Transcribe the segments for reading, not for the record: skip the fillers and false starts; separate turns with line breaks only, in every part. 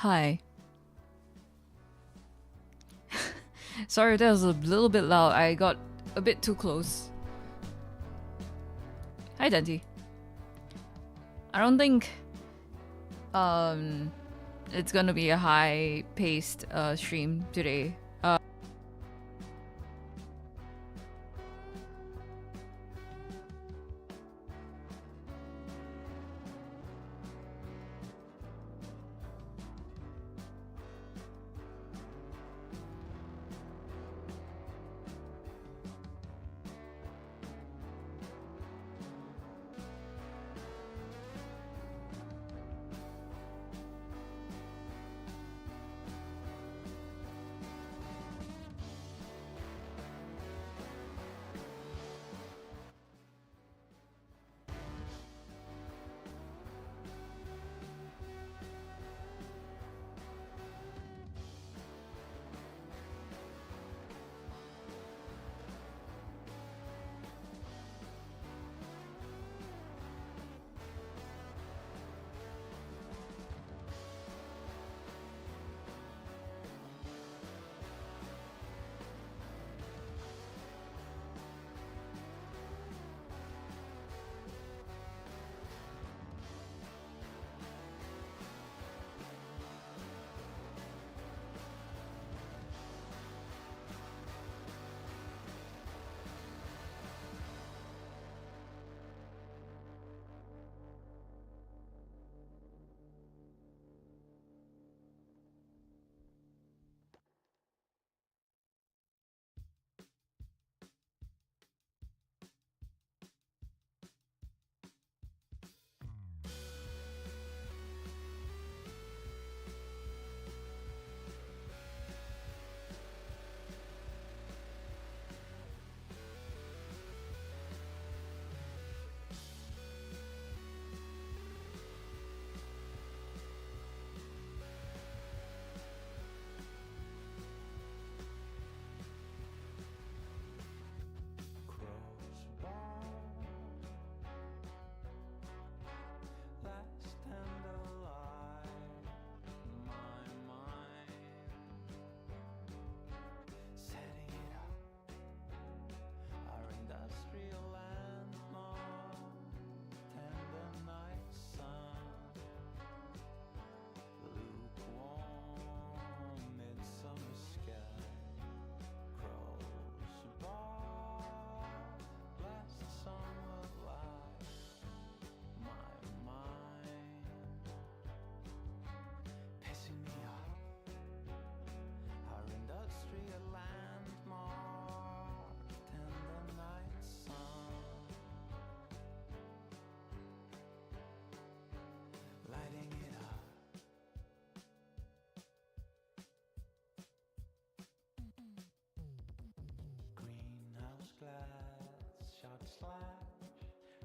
Hi. Sorry, that was a little bit loud. I got a bit too close. Hi, Dante. I don't think it's gonna be a high-paced stream today.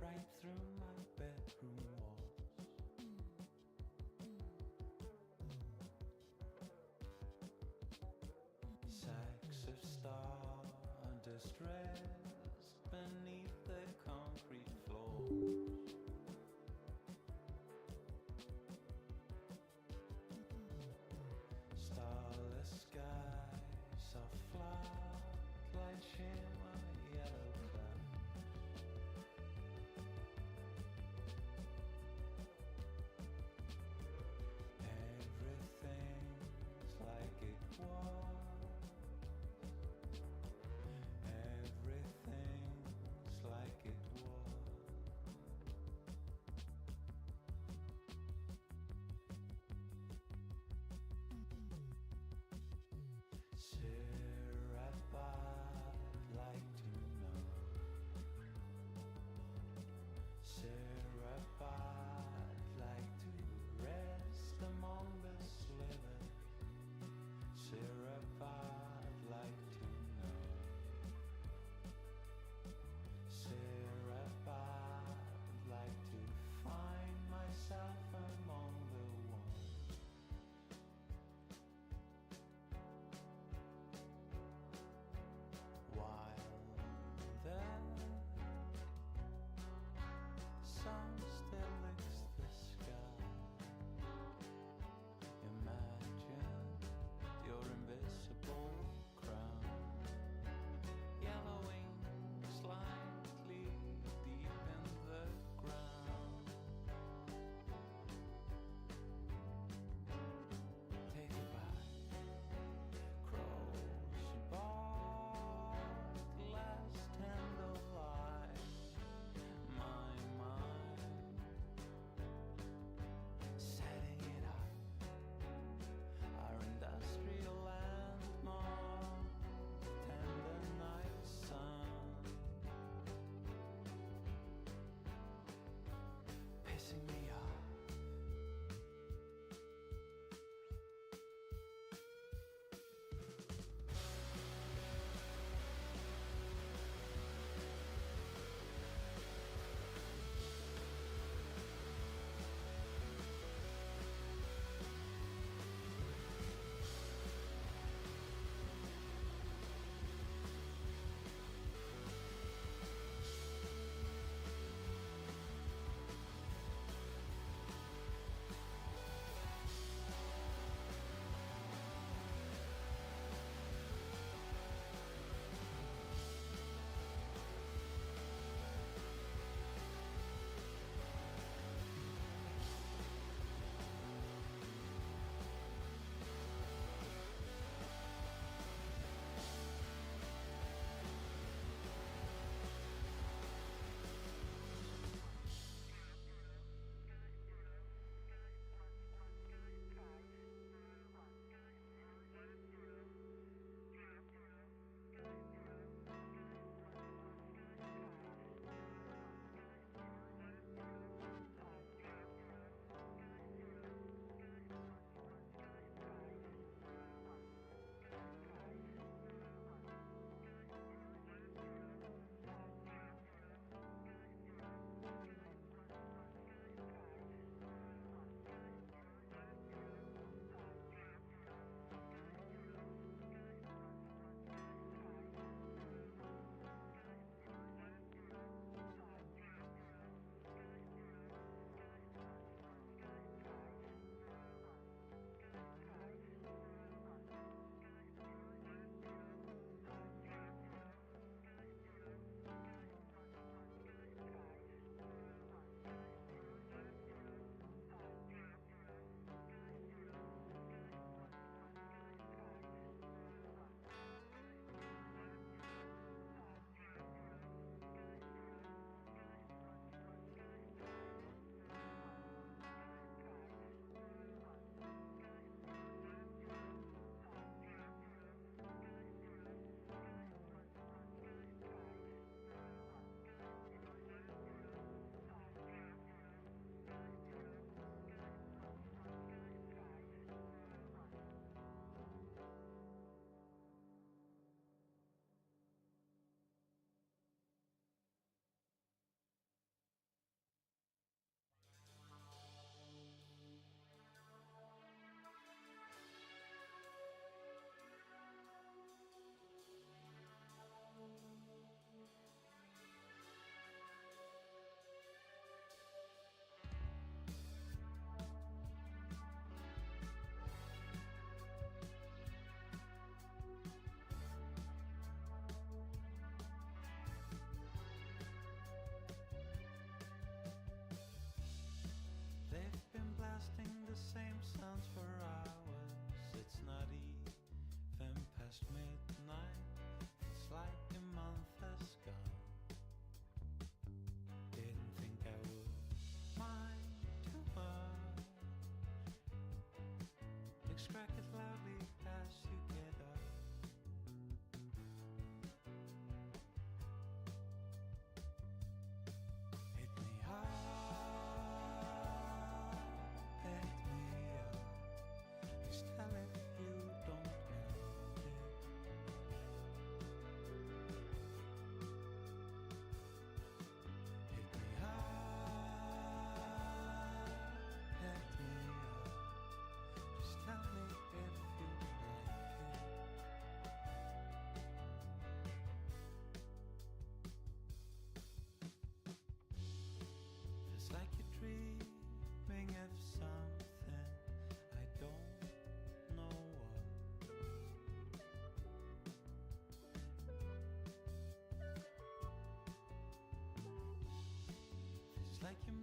Right through my bedroom walls. Sacks of stardust rest beneath the concrete floors.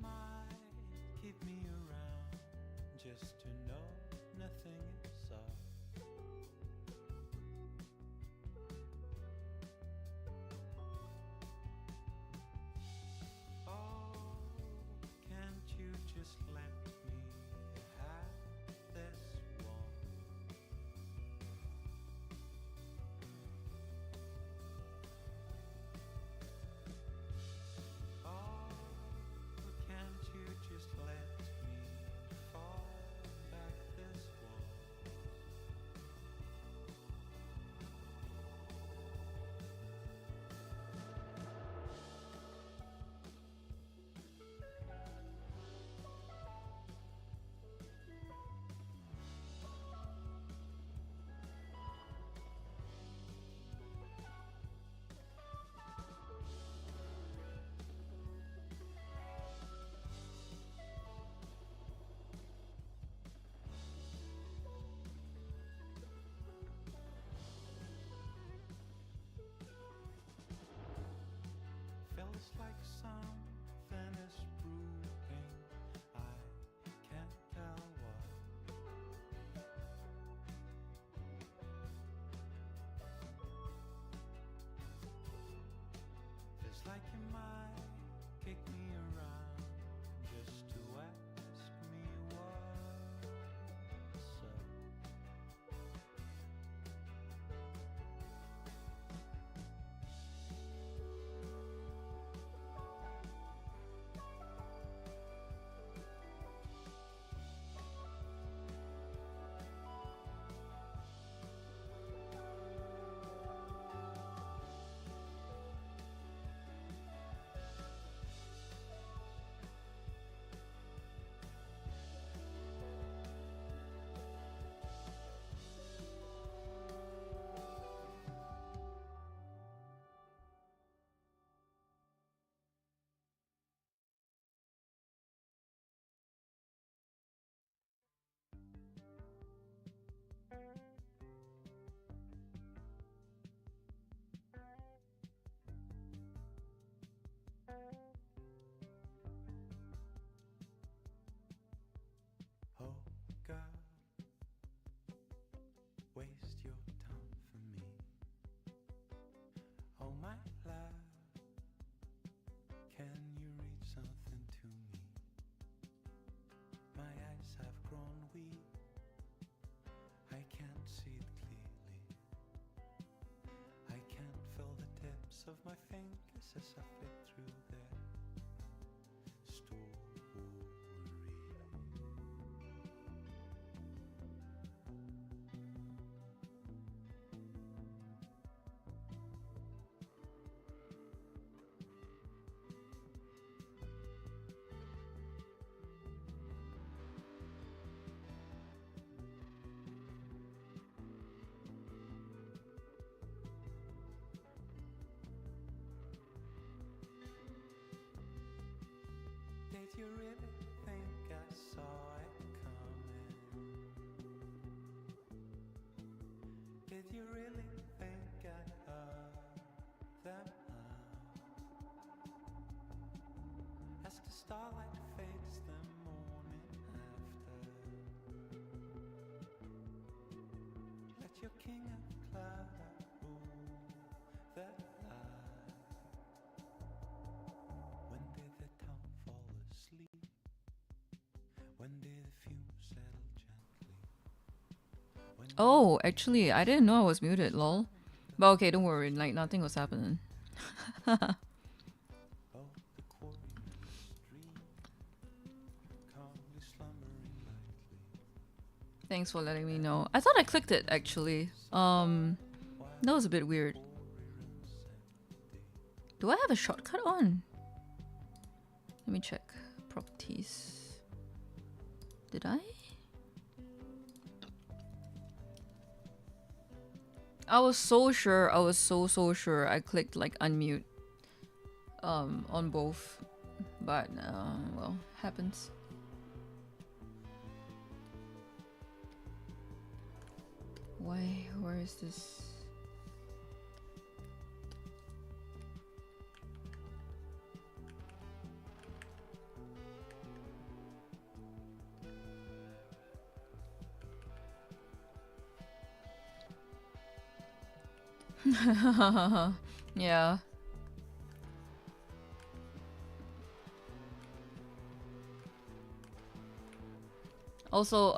might keep me around just to know nothing is up. Oh, can't you just let me have this one? Oh, can't you just let me fall back this wall? Feels like something is brewing. I can't tell what. Feels like you might kick me around just to ask me what's up. Oh God, waste your time for me. Oh my love, can you read something to me? My eyes have grown weak, I can't see it clearly. I can't feel the tips of my fingers as I flick through their story. Did you really think I saw it coming? Did you really think I heard them out? As the starlight fades the morning after, let your king of cloud rule the light. When did the town fall asleep? When did the fumes settle gently? When
Oh, actually, I didn't know I was muted, lol. But okay, don't worry, like nothing was happening.
oh, the quarryman's dream, calmly slumbering lightly.
Thanks for letting me know. I thought I clicked it actually. That was a bit weird. Do I have a shortcut on? Let me check. Properties. Did I? I was so sure. I was so sure. I clicked like unmute. On both, but well, happens. Why? Where is this? Yeah. Also,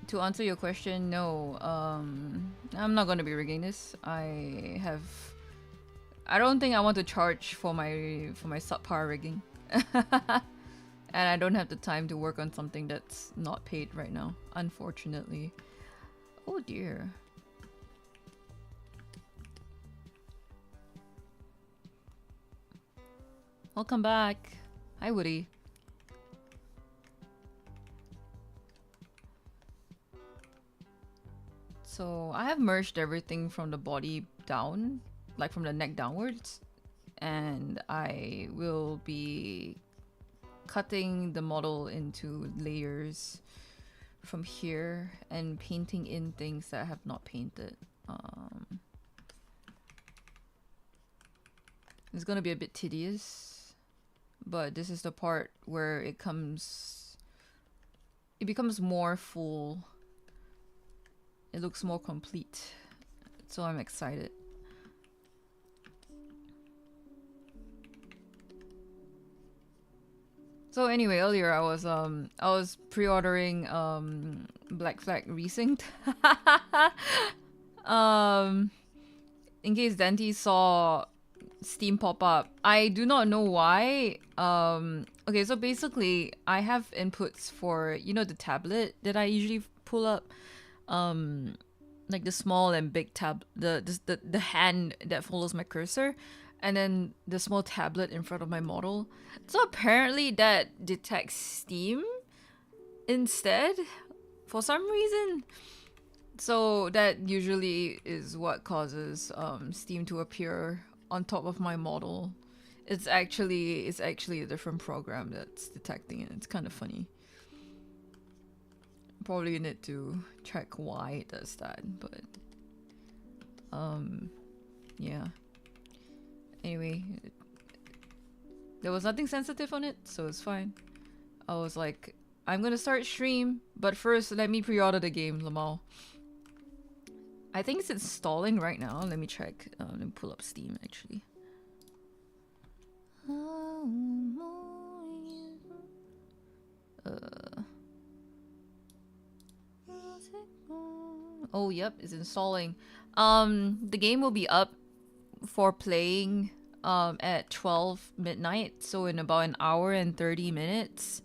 to answer your question, no, I'm not gonna be rigging this. I don't think I want to charge for my subpar rigging. And I don't have the time to work on something that's not paid right now, unfortunately. Oh dear. Welcome back. Hi, Woody. So I have merged everything from the body down, like from the neck downwards, and I will be cutting the model into layers from here and painting in things that I have not painted. It's gonna be a bit tedious, but this is the part where it becomes more full. It looks more complete, so I'm excited. So anyway, earlier I was pre-ordering Black Flag Resynced. In case Dante saw Steam pop up. I do not know why. Okay, so basically I have inputs for, you know, the tablet that I usually pull up. Like the small and big the hand that follows my cursor, and then the small tablet in front of my model. So apparently that detects Steam instead for some reason. So that usually is what causes Steam to appear on top of my model. It's actually a different program that's detecting it. It's kind of funny. Probably need to check why it does that, but yeah. Anyway, there was nothing sensitive on it, so it's fine. I was like, I'm gonna start stream, but first let me pre-order the game, Lamal. I think it's installing right now. Let me check. Let me pull up Steam actually. Oh, yep, it's installing. The game will be up for playing at 12 midnight, so in about an hour and 30 minutes.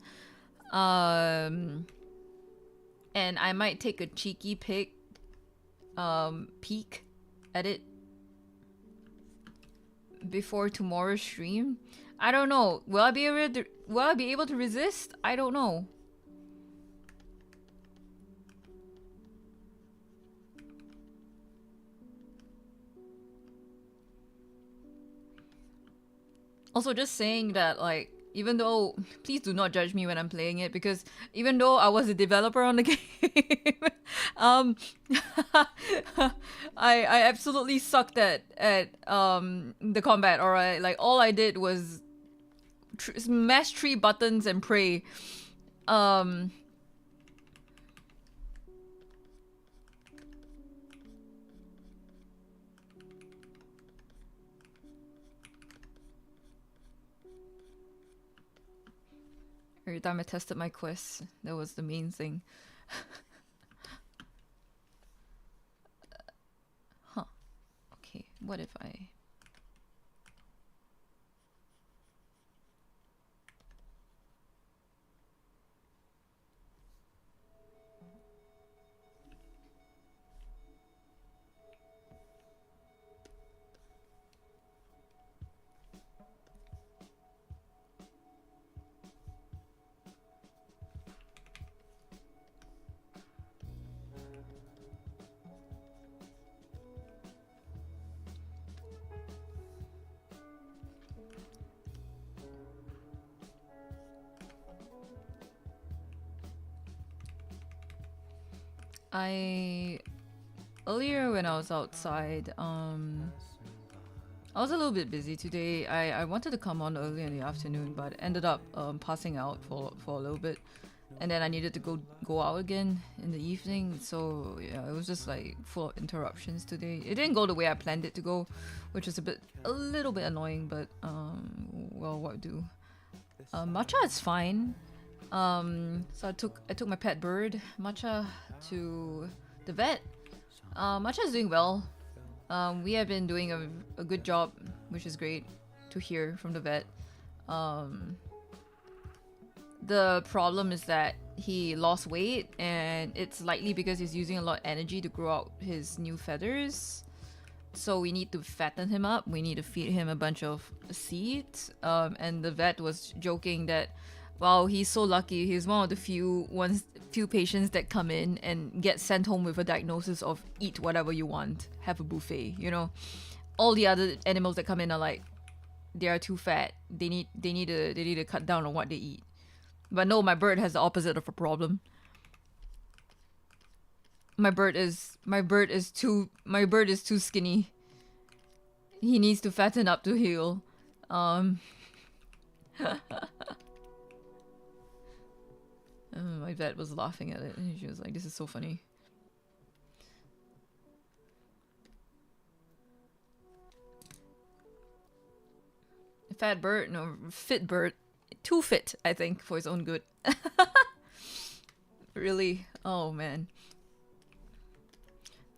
And I might take a cheeky peek at it before tomorrow's stream. I don't know. Will I be able to resist? I don't know. Also, just saying that, like, even though, please do not judge me when I'm playing it, because even though I was a developer on the game, I absolutely sucked at the combat. Alright, like all I did was smash 3 buttons and pray. Every time I tested my quests, that was the main thing. Huh. Okay, what if I... Earlier when I was outside, I was a little bit busy today. I wanted to come on early in the afternoon, but ended up passing out for a little bit. and then I needed to go out again in the evening. So yeah, it was just like full of interruptions today. It didn't go the way I planned it to go, which is a little bit annoying. But well, what do? Matcha is fine. So I took my pet bird Matcha to the vet. Matcha is doing well. We have been doing a good job, which is great to hear from the vet. The problem is that he lost weight, and it's likely because he's using a lot of energy to grow out his new feathers. So we need to fatten him up. We need to feed him a bunch of seeds. And the vet was joking that, wow, he's so lucky. He's one of the few patients that come in and get sent home with a diagnosis of eat whatever you want, have a buffet. All the other animals that come in are like, they are too fat. They need to cut down on what they eat. But no, my bird has the opposite of a problem. My bird is too skinny. He needs to fatten up to heal. My vet was laughing at it, and she was like, "This is so funny." Fat bird, no, fit bird. Too fit, I think, for his own good. Really? Oh man.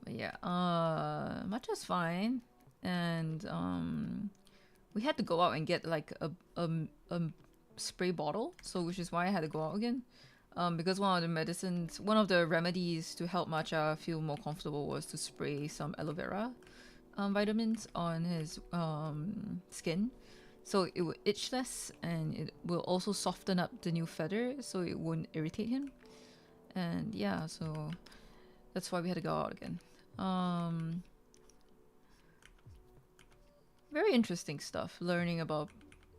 But yeah, matcha's fine, and we had to go out and get like a spray bottle, so which is why I had to go out again. Because one of the remedies to help Matcha feel more comfortable was to spray some aloe vera vitamins on his skin, so it would itch less, and it will also soften up the new feather, so it wouldn't irritate him. And yeah, so that's why we had to go out again. Very interesting stuff, learning about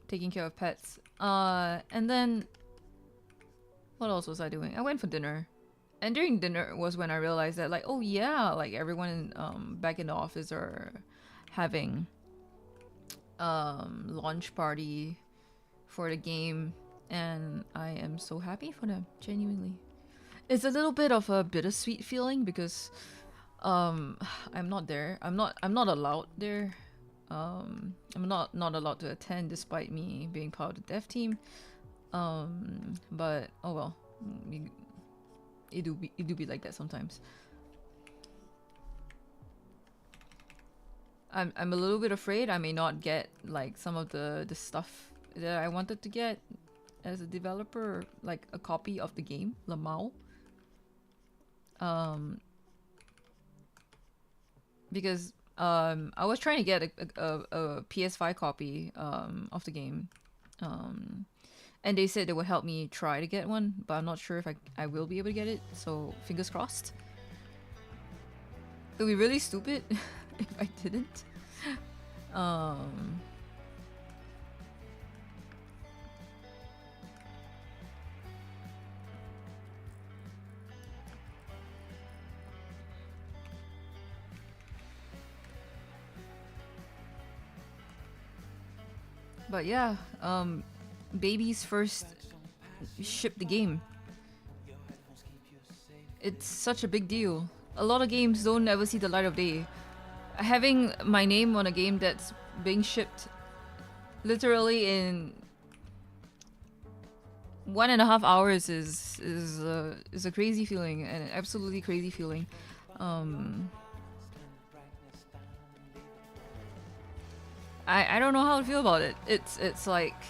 taking care of pets. And then what else was I doing? I went for dinner. And during dinner was when I realized that, like, oh yeah, like everyone back in the office are having launch party for the game, and I am so happy for them, genuinely. It's a little bit of a bittersweet feeling because I'm not there. I'm not allowed there. I'm not allowed to attend despite me being part of the dev team. But oh well, it do be like that sometimes. I'm a little bit afraid I may not get like some of the stuff that I wanted to get as a developer, like a copy of the game, Lamau. Because I was trying to get a PS5 copy of the game, and they said they would help me try to get one, but I'm not sure if I will be able to get it, so fingers crossed. It would be really stupid if I didn't. But yeah, baby's first ship the game. It's such a big deal. A lot of games don't ever see the light of day. Having my name on a game that's being shipped literally in 1.5 hours is a crazy feeling, an absolutely crazy feeling. I don't know how to feel about it. It's like,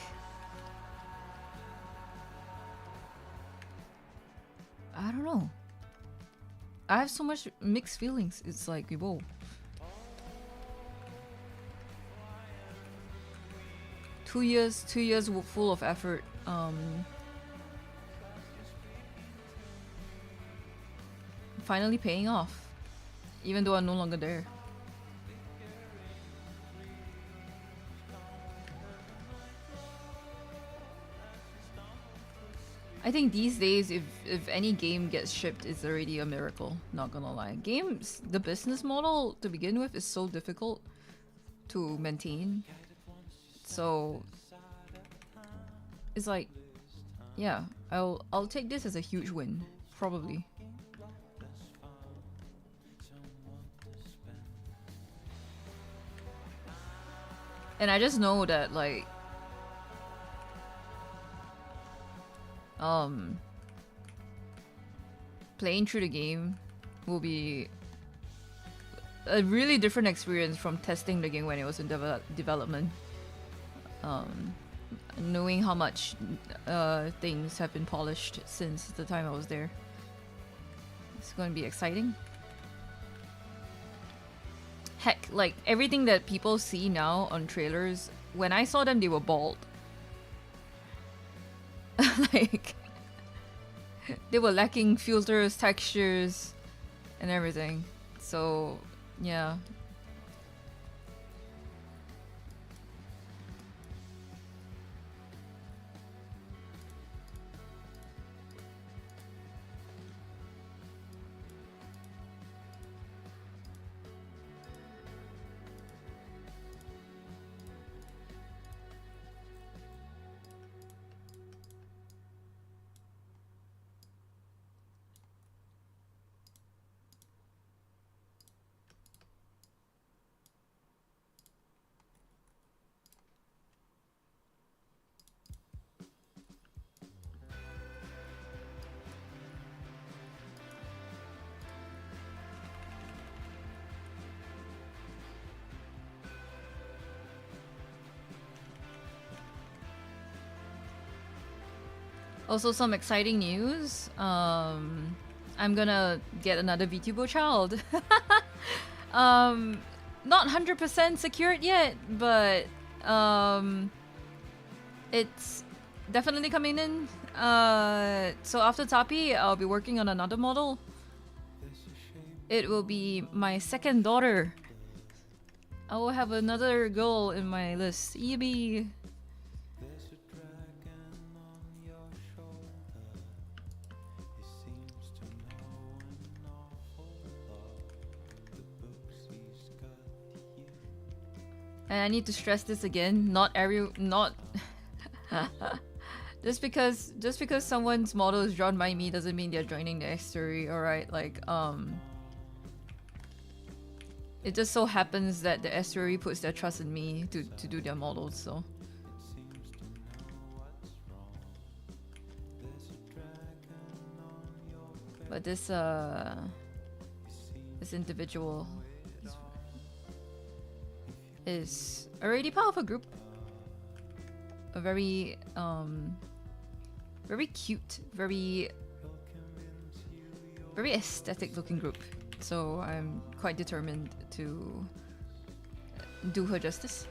I don't know. I have so much mixed feelings. It's like, whoa. Two years full of effort. Finally paying off, even though I'm no longer there. I think these days, if any game gets shipped, it's already a miracle. Not gonna lie, games, the business model to begin with is so difficult to maintain. So it's like yeah, I'll take this as a huge win, probably. And I just know that like playing through the game will be a really different experience from testing the game when it was in development. Knowing how much things have been polished since the time I was there. It's going to be exciting. Heck, like everything that people see now on trailers, when I saw them, they were bald. Like, they were lacking filters, textures, and everything. So, yeah. Also, some exciting news. I'm gonna get another VTuber child. Not 100% secured yet, but it's definitely coming in. So after Tapi, I'll be working on another model. It will be my second daughter. I will have another girl in my list. Yippee! And I need to stress this again. Not just because someone's model is drawn by me doesn't mean they're joining the estuary. All right, like it just so happens that the estuary puts their trust in me to do their models. So. But this individual is already part of a group. A very very cute, very aesthetic looking group. So I'm quite determined to do her justice.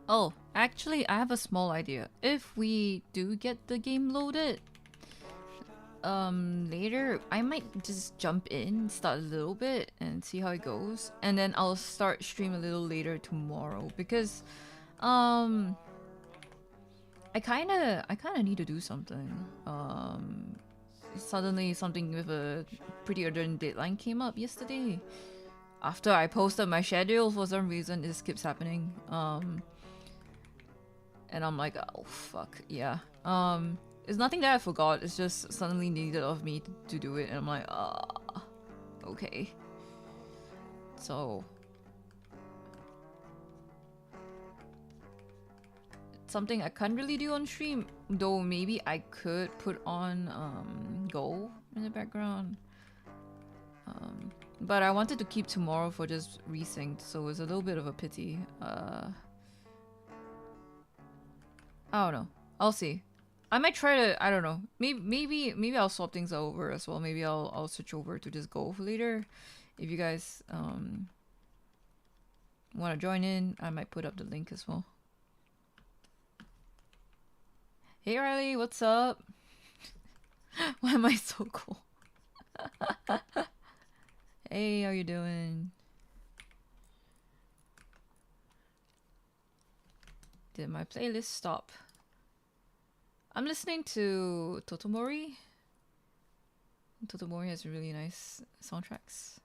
Oh, actually, I have a small idea. If we do get the game loaded, later, I might just jump in, start a little bit, and see how it goes, and then I'll start stream a little later tomorrow because, um, I kinda need to do something. Suddenly something with a pretty urgent deadline came up yesterday. After I posted my schedule, for some reason, this keeps happening. And I'm like, oh fuck, yeah. It's nothing that I forgot. It's just suddenly needed of me to do it, and I'm like, okay. So something I can't really do on stream, though. Maybe I could put on Go in the background. But I wanted to keep tomorrow for just resynced, so it's a little bit of a pity. I don't know. I'll see. I might try to. I don't know. Maybe I'll swap things over as well. Maybe I'll switch over to just Go later. If you guys want to join in, I might put up the link as well. Hey Riley, what's up? Why am I so cool? Hey, how you doing? Did my playlist stop? I'm listening to Totomori. Totomori has really nice soundtracks.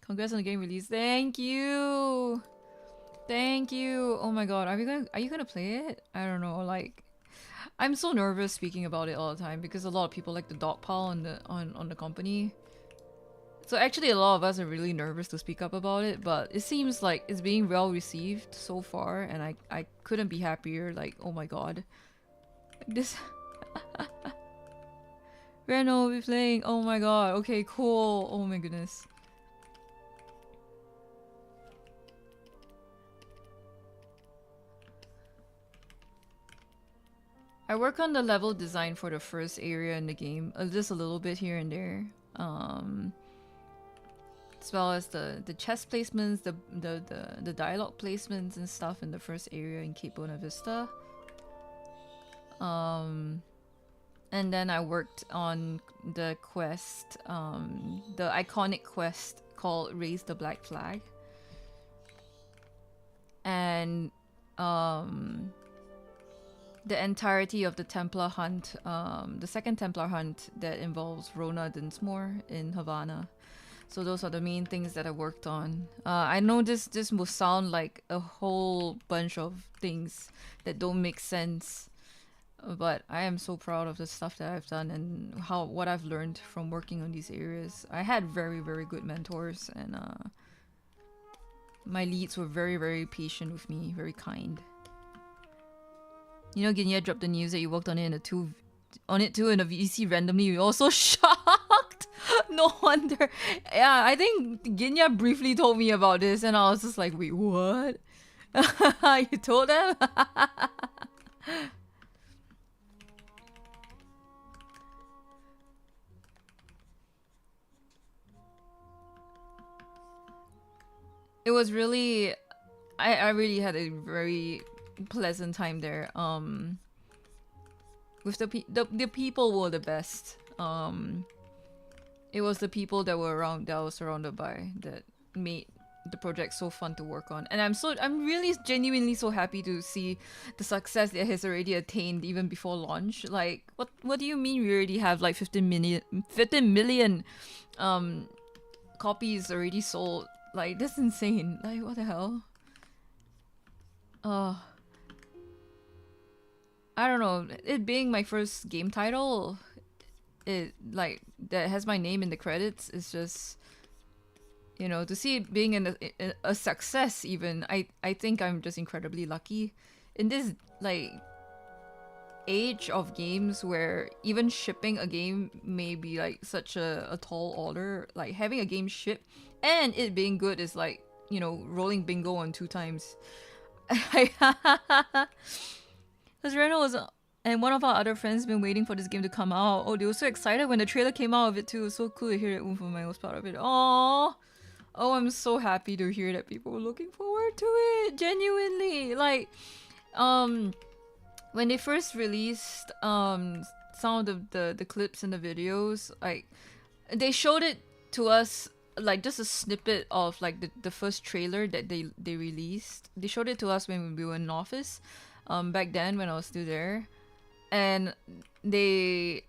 Congrats on the game release. Thank you. Thank you. Oh my god, are you gonna play it? I don't know. Like, I'm so nervous speaking about it all the time because a lot of people like the dogpile on the company. So actually, a lot of us are really nervous to speak up about it, but it seems like it's being well received so far, and I couldn't be happier. Like, oh my god, this Reno will be playing. Oh my god. Okay, cool. Oh my goodness. I work on the level design for the first area in the game, just a little bit here and there. As well as the chest placements, the dialogue placements and stuff in the first area in Cape Buena Vista. And then I worked on the quest, the iconic quest called Raise the Black Flag. And the entirety of the Templar hunt, the second Templar hunt that involves Rona Dinsmore in Havana. So those are the main things that I worked on. I know this will sound like a whole bunch of things that don't make sense, but I am so proud of the stuff that I've done and what I've learned from working on these areas. I had very, very good mentors, and my leads were very, very patient with me, very kind. You know, Ginya dropped the news that you worked on it in too in a VC randomly. You were also shocked. No wonder. Yeah, I think Ginya briefly told me about this, and I was just like, wait, what? You told them? It was really, I really had a very pleasant time there. With the people were the best. It was the people that I was surrounded by that made the project so fun to work on, and I'm really genuinely so happy to see the success that has already attained even before launch. Like, what do you mean we already have like 15 million copies already sold? Like, that's insane. Like, what the hell? I don't know. It being my first game title, it like that has my name in the credits. It's just, you know, to see it being in a success. Even I think I'm just incredibly lucky in this like age of games where even shipping a game may be like such a tall order. Like, having a game ship and it being good is like, you know, rolling bingo on 2 times. Because Reno was, and one of our other friends been waiting for this game to come out. Oh, they were so excited when the trailer came out of it too. It was so cool to hear that Umfumai was part of it. Aww. Oh, I'm so happy to hear that people were looking forward to it. Genuinely, like, um, when they first released some of the clips and the videos, like they showed it to us like just a snippet of like the first trailer that they released. They showed it to us when we were in office, back then when I was still there, and they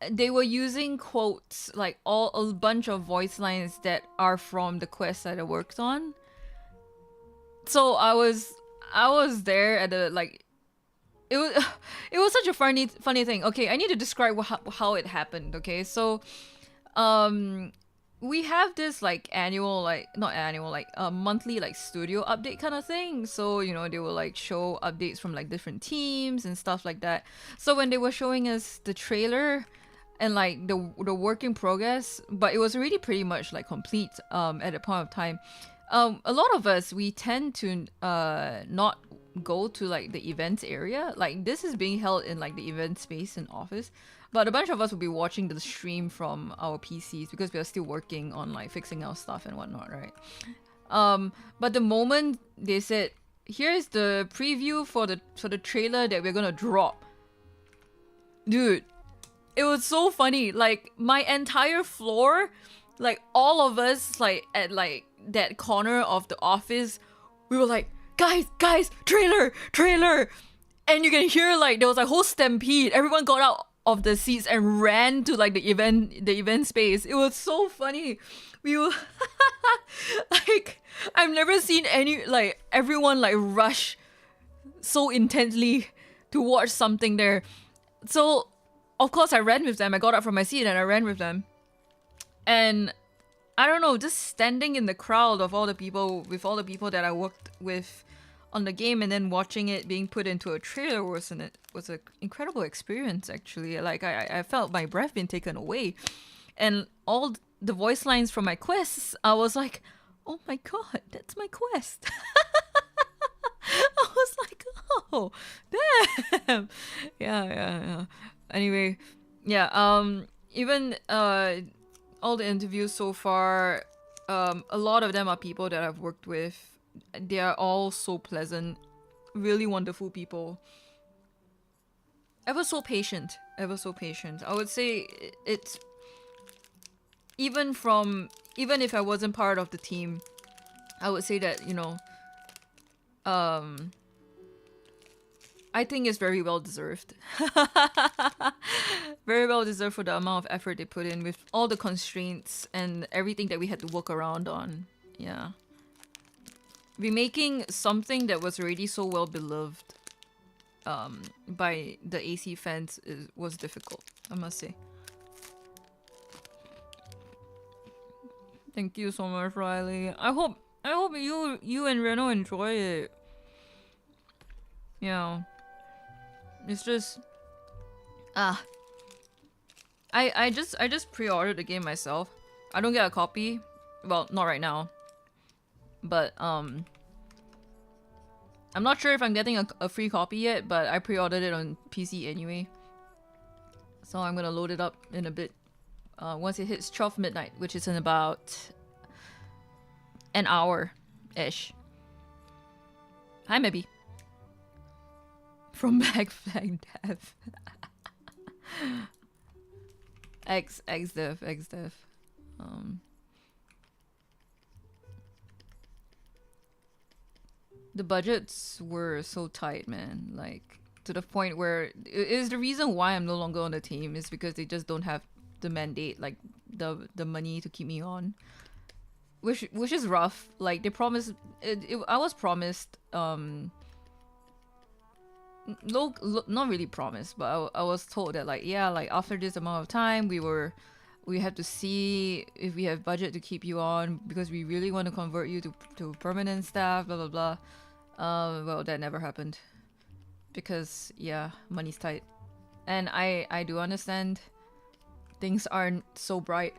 they were using quotes like all a bunch of voice lines that are from the quest that I worked on. So I was there at the like it was it was such a funny thing. Okay, I need to describe how it happened. Okay, so um we have this like annual like not annual like a monthly like studio update kind of thing. So you know they will like show updates from like different teams and stuff like that. So when they were showing us the trailer and like the work in progress, but it was already pretty much like complete at a point of time. A lot of us we tend to not go to like the events area. Like this is being held in like the event space in office, but a bunch of us will be watching the stream from our PCs because we are still working on like fixing our stuff and whatnot, right? But the moment they said, "Here's the preview for the trailer that we're gonna drop," dude, it was so funny. Like my entire floor, like all of us, like at like that corner of the office, we were like, guys, trailer, and you can hear like there was a whole stampede. Everyone got out of the seats and ran to like the event space. It was so funny. We were like, I've never seen any like everyone like rush so intensely to watch something there. So of course I ran with them. I got up from my seat and I ran with them. And I don't know, just standing in the crowd of all the people with all the people that I worked with on the game and then watching it being put into a trailer was an incredible experience actually. Like I felt my breath being taken away. And all the voice lines from my quests, I was like, oh my god, that's my quest. I was like, oh, damn. Yeah. Anyway, yeah, even all the interviews so far, a lot of them are people that I've worked with. They are all so pleasant, really wonderful people. Ever so patient. I would say it's even if I wasn't part of the team, I would say that, you know, I think it's very well deserved. Very well deserved for the amount of effort they put in with all the constraints and everything that we had to work around on. Yeah. Remaking something that was already so well beloved by the AC fans was difficult, I must say. Thank you so much, Riley. I hope you and Reno enjoy it. Yeah. It's just I just pre-ordered the game myself. I don't get a copy. Well, not right now. But I'm not sure if I'm getting a free copy yet, but I pre-ordered it on PC anyway. So I'm gonna load it up in a bit. Once it hits 12 midnight, which is in about an hour-ish. Hi, maybe. From Back Flag Dev. X Dev. The budgets were so tight, man. Like to the point where it is the reason why I'm no longer on the team is because they just don't have the mandate, like the money to keep me on. Which is rough. Like they promised I was promised not really promised, but I was told that like yeah, like after this amount of time we have to see if we have budget to keep you on because we really want to convert you to permanent staff, blah blah blah. Well, that never happened because yeah, money's tight, and I do understand things aren't so bright.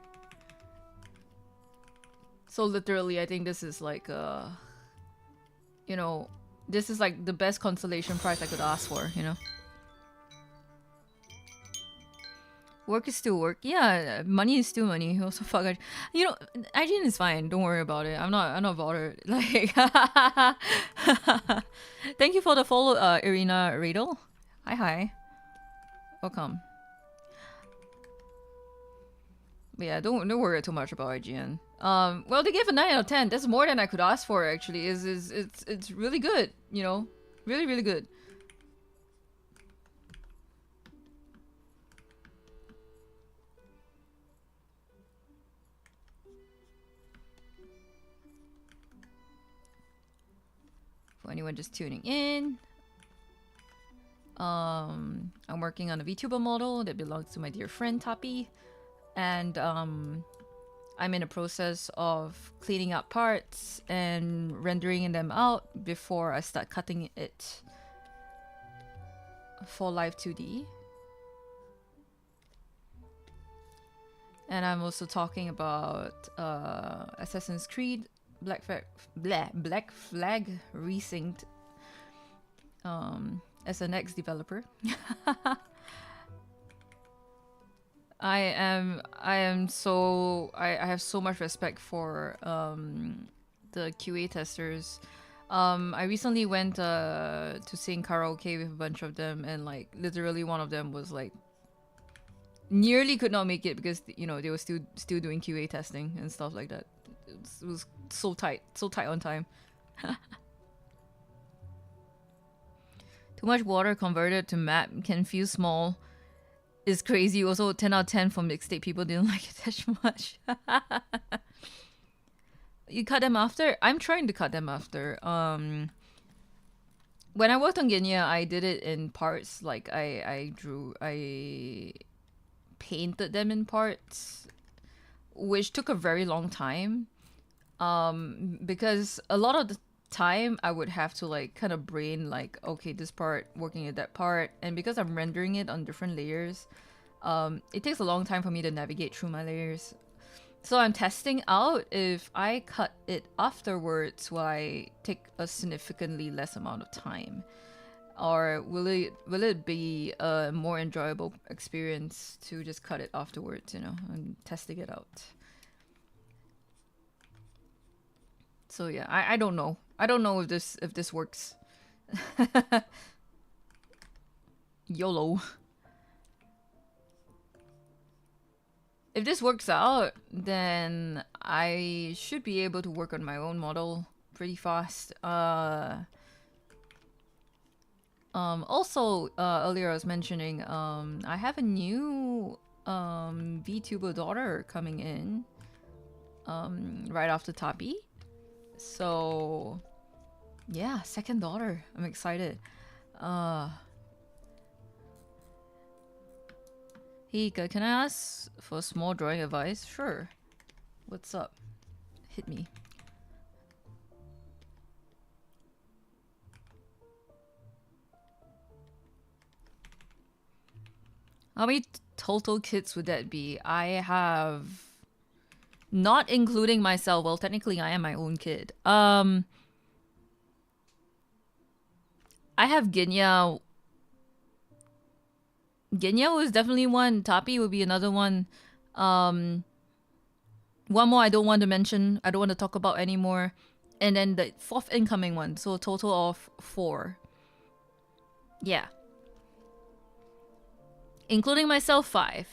So literally, I think this is like you know, this is like the best consolation prize I could ask for, you know. Work is still work. Yeah, money is still money. Also, fuck. You know, IGN is fine. Don't worry about it. I'm not bothered. Like, thank you for the follow, Irina Radel. Hi. Welcome. But yeah, don't worry too much about IGN. Well, they gave a 9 out of 10. That's more than I could ask for. Actually, it's really good. You know, really good. For anyone just tuning in, I'm working on a VTuber model that belongs to my dear friend Tapi, and I'm in a process of cleaning up parts and rendering them out before I start cutting it for Live 2D. And I'm also talking about Assassin's Creed Black Flag Resynced as an ex-developer. I have so much respect for the QA testers. I recently went to sing karaoke with a bunch of them, and like literally one of them was like nearly could not make it because, you know, they were still doing QA testing and stuff like that. It was so tight on time. Too much water converted to map can feel small. Is crazy. Also, 10 out of 10 for mixtape. People didn't like it that much. You cut them after? I'm trying to cut them after. When I worked on Genya, I did it in parts. Like I painted them in parts, which took a very long time. Because a lot of the time I would have to like kind of brain like, okay, this part working at that part, and because I'm rendering it on different layers, it takes a long time for me to navigate through my layers. So I'm testing out if I cut it afterwards, will I take a significantly less amount of time, or will it be a more enjoyable experience to just cut it afterwards, you know? I'm testing it out. So yeah, I don't know. I don't know if this works. YOLO. If this works out, then I should be able to work on my own model pretty fast. Also, earlier I was mentioning, I have a new VTuber daughter coming in right after Tapi. So yeah, second daughter. I'm excited. Hey, can I ask for small drawing advice? Sure. What's up? Hit me. How many total kids would that be? I have, not including myself. Well, technically I am my own kid. I have Genya. Genya was definitely one. Tapi would be another one. One more I don't want to mention. I don't want to talk about anymore. And then the fourth incoming one. So a total of 4. Yeah. Including myself, 5.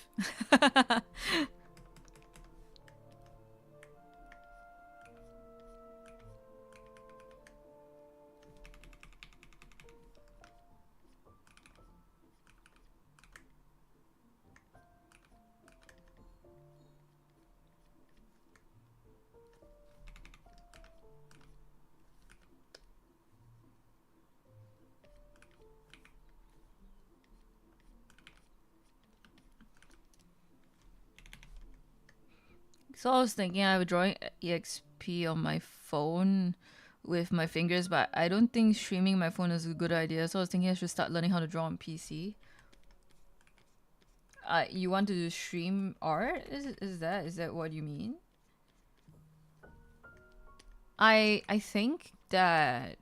So I was thinking I would drawing EXP on my phone with my fingers, but I don't think streaming my phone is a good idea. So I was thinking I should start learning how to draw on PC. You want to stream art? Is that what you mean? I think that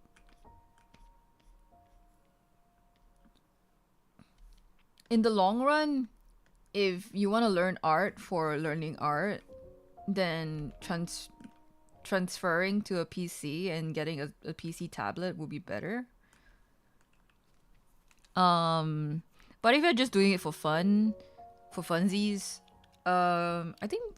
in the long run, if you want to learn art for learning art, then transferring to a PC and getting a PC tablet would be better. But if you're just doing it for fun, for funsies, I think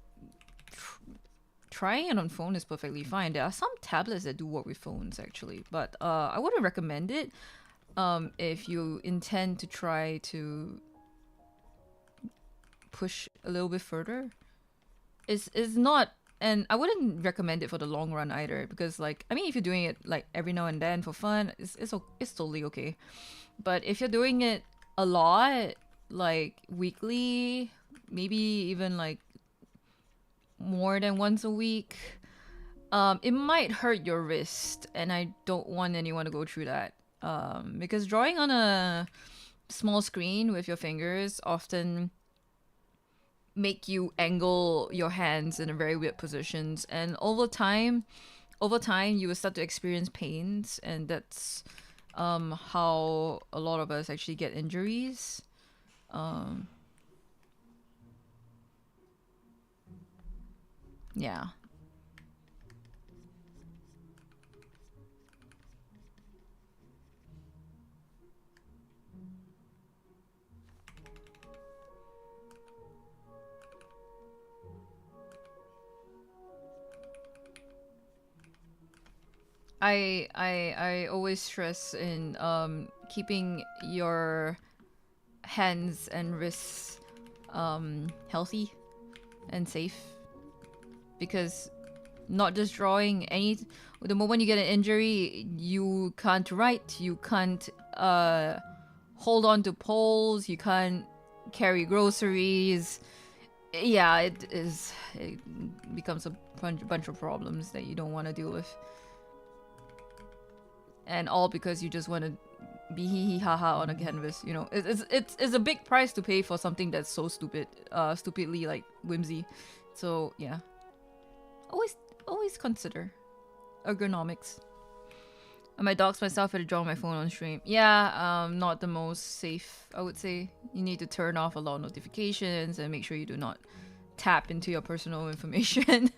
trying it on phone is perfectly fine. There are some tablets that do work with phones actually, but I wouldn't recommend it if you intend to try to push a little bit further. It's not, and I wouldn't recommend it for the long run either, because like, I mean, if you're doing it like every now and then for fun, it's totally okay. But if you're doing it a lot, like weekly, maybe even like more than once a week, it might hurt your wrist, and I don't want anyone to go through that. Because drawing on a small screen with your fingers often make you angle your hands in a very weird positions, and over time you will start to experience pains, and that's how a lot of us actually get injuries. um yeah. I always stress in keeping your hands and wrists healthy and safe, because not just drawing, any the moment you get an injury, you can't write, you can't hold on to poles, you can't carry groceries. Yeah, it becomes a bunch of problems that you don't want to deal with, and all because you just want to be hee hee ha ha on a canvas. You know, it's a big price to pay for something that's so stupid, stupidly like whimsy. So yeah, always consider ergonomics. I might dox myself if I draw my phone on stream. Yeah, not the most safe, I would say. You need to turn off a lot of notifications and make sure you do not tap into your personal information.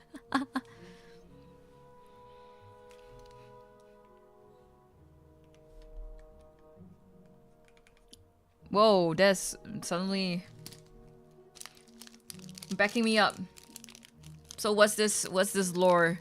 Whoa, that's suddenly backing me up. So what's this lore?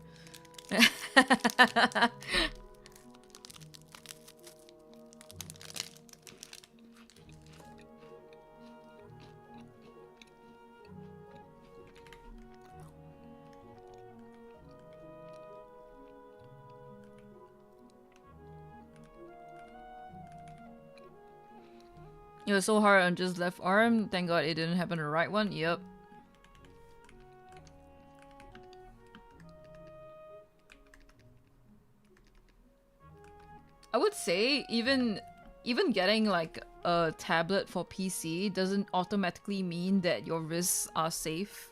It was so hard on just left arm. Thank God it didn't happen to the right one. Yep. I would say even getting like a tablet for PC doesn't automatically mean that your wrists are safe.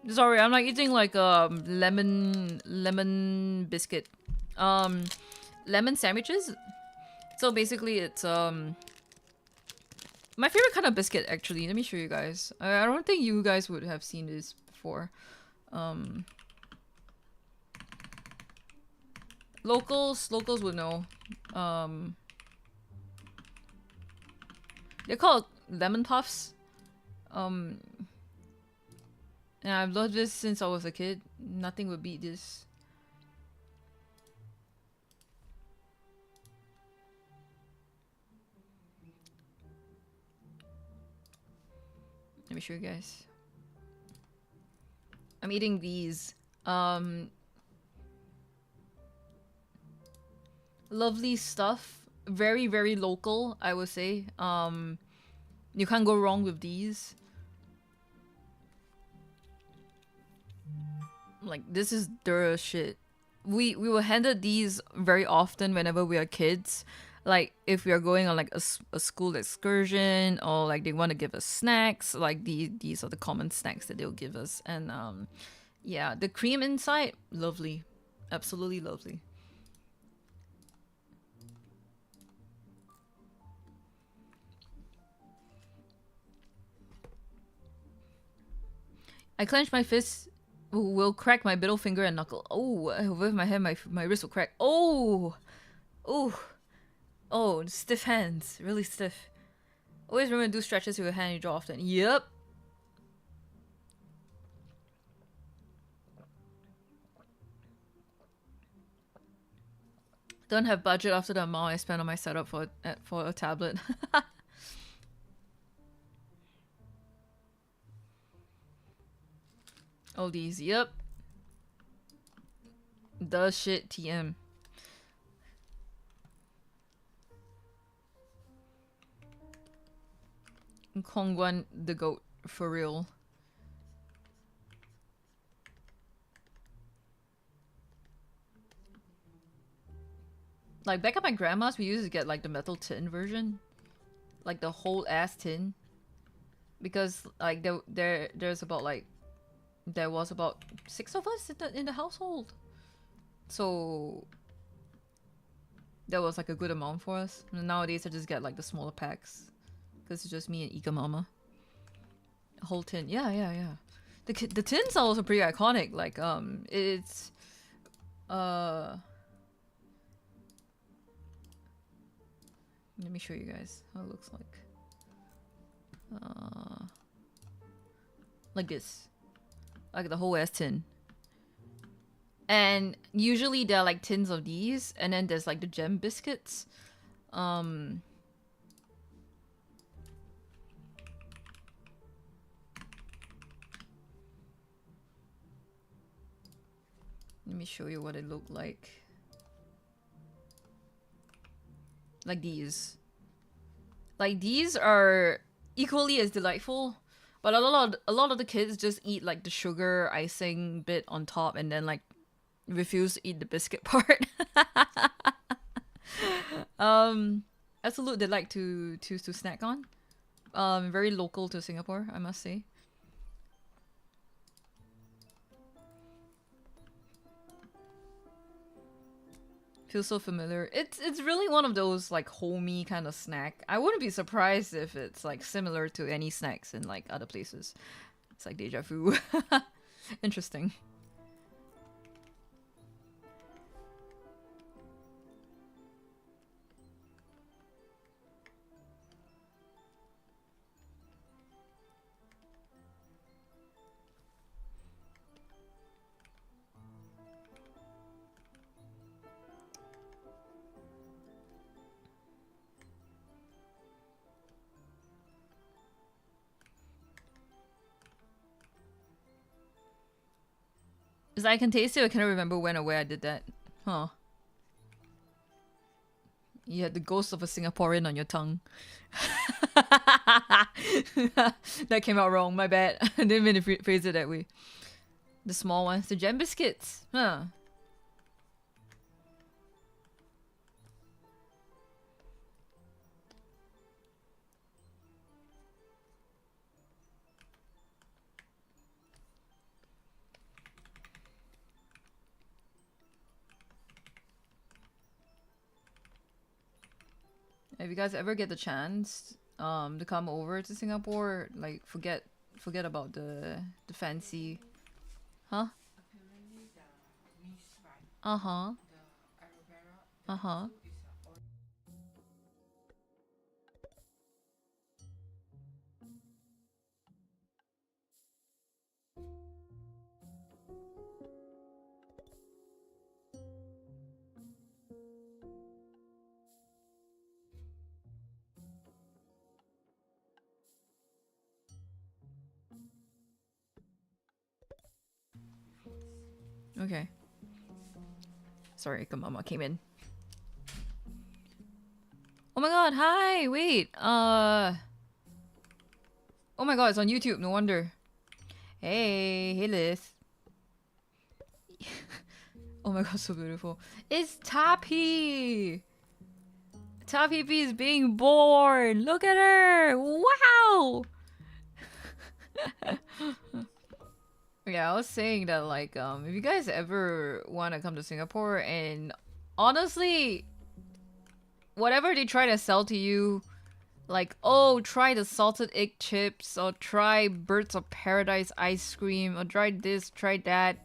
Sorry, I'm like eating like a lemon biscuit. Lemon sandwiches. So basically it's my favorite kind of biscuit actually. Let me show you guys. I don't think you guys would have seen this before. Locals would know. They're called lemon puffs. And I've loved this since I was a kid. Nothing would beat this. Let me show you guys. I'm eating these. Lovely stuff. Very, very local, I would say. You can't go wrong with these. Like, this is the shit. We were handed these very often whenever we are kids. Like, if we are going on like a school excursion, or like they want to give us snacks, like these are the common snacks that they'll give us. And yeah, the cream inside, lovely. Absolutely lovely. I clench my fist, will crack my middle finger and knuckle. Oh, with my hand, my wrist will crack. Oh, oh, oh, stiff hands, really stiff. Always remember to do stretches with your hand you draw often. Yep. Don't have budget after the amount I spent on my setup for a tablet. All these, yep. The shit TM. Kongguan the goat, for real. Like back at my grandma's, we used to get like the metal tin version, like the whole ass tin, because like there's about like there was about 6 of us in the household, so that was like a good amount for us. And nowadays I just get like the smaller packs, because it's just me and Ika Mama. A whole tin, yeah. The tins are also pretty iconic. Like it's let me show you guys how it looks like. Like this. Like the whole ass tin. And usually there are like tins of these, and then there's like the gem biscuits. Let me show you what it looked like. Like these. Like these are equally as delightful, but a lot of the kids just eat like the sugar icing bit on top and then like refuse to eat the biscuit part. Absolute delight to snack on. Very local to Singapore, I must say. Feels so familiar. It's really one of those like homey kind of snack. I wouldn't be surprised if it's like similar to any snacks in like other places. It's like deja vu. Interesting. Because I can taste it, I cannot remember when or where I did that. Huh. You had the ghost of a Singaporean on your tongue. That came out wrong, my bad. I didn't mean to phrase it that way. The small ones, the gem biscuits. Huh. If you guys ever get the chance to come over to Singapore, like forget about the fancy, huh? Uh-huh. Uh-huh. Okay. Sorry, Mama came in. Oh my god, hi! Wait, oh my god, it's on YouTube, no wonder. Hey Liz. Oh my god, so beautiful. It's Tappy! Tappy P is being born! Look at her! Wow! Yeah, I was saying that like if you guys ever want to come to Singapore, and honestly, whatever they try to sell to you, Like, oh, try the salted egg chips, or try Birds of Paradise ice cream, or try this, try that.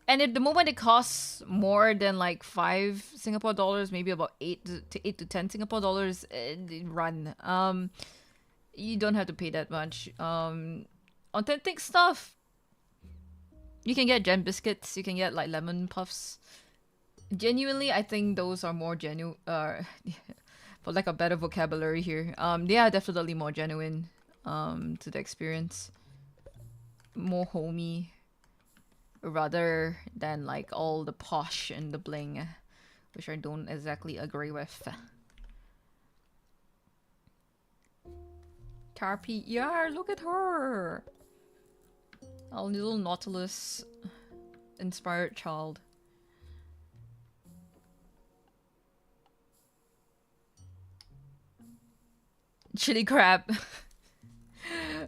And at the moment it costs more than like 5 Singapore dollars, maybe about 8 to 10 Singapore dollars, run. You don't have to pay that much. Authentic stuff. You can get gem biscuits, you can get like lemon puffs. Genuinely, I think those are more genuine. For like a better vocabulary here. They are definitely more genuine. To the experience, more homey, rather than like all the posh and the bling, which I don't exactly agree with. Carpy, yeah, look at her. A little Nautilus inspired child. Chili crab.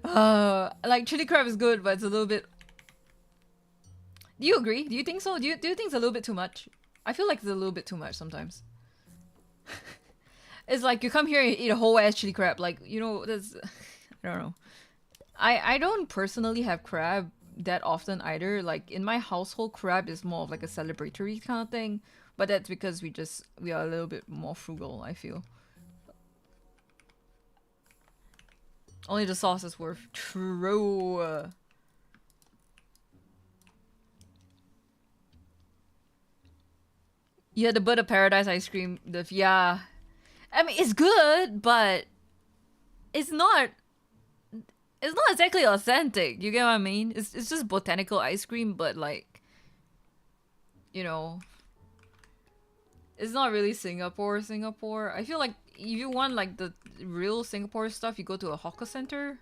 Like chili crab is good, but it's a little bit. Do you agree? Do you think so? Do you think it's a little bit too much? I feel like it's a little bit too much sometimes. It's like you come here and eat a whole ass chili crab. Like, you know, that's I don't know. I don't personally have crab that often either. Like in my household, crab is more of like a celebratory kind of thing. But that's because we are a little bit more frugal, I feel. Only the sauce is worth. True. Yeah, the Bird of Paradise ice cream. Yeah. I mean, it's good, but it's not. It's not exactly authentic. You get what I mean? It's just botanical ice cream, but like, you know, it's not really Singapore. Singapore. I feel like if you want like the real Singapore stuff, you go to a hawker center,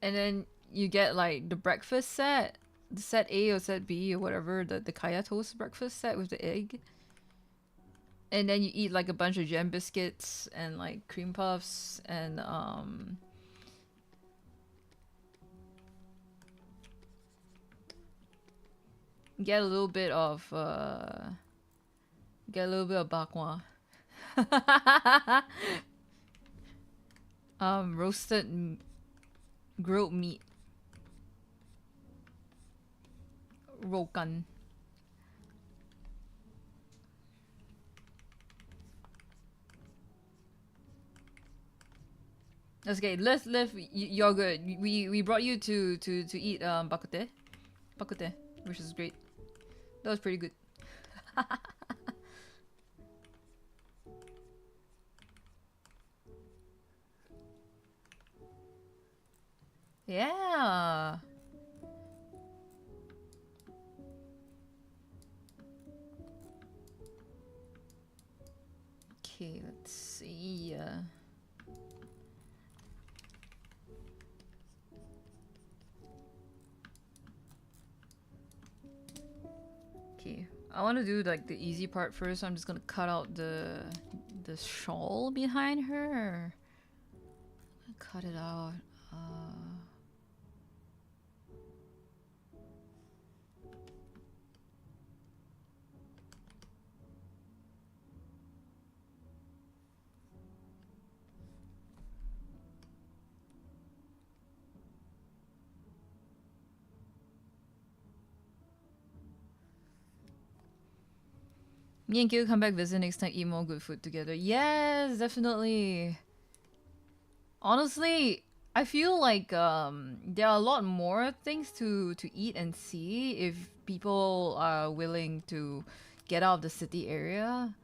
and then you get like the breakfast set, the set A or set B or whatever, the kaya toast breakfast set with the egg. And then you eat like a bunch of gem biscuits and like cream puffs and get a little bit of bakwa. Roasted grilled meat. Rokan. That's okay. Let's you're good. We brought you to eat bakute, which is great. That was pretty good. Yeah. Okay, let's see. Okay, I want to do like the easy part first. So I'm just gonna cut out the shawl behind her. Cut it out. Me and Gil come back visit next time, eat more good food together. Yes, definitely. Honestly, I feel like there are a lot more things to eat and see if people are willing to get out of the city area.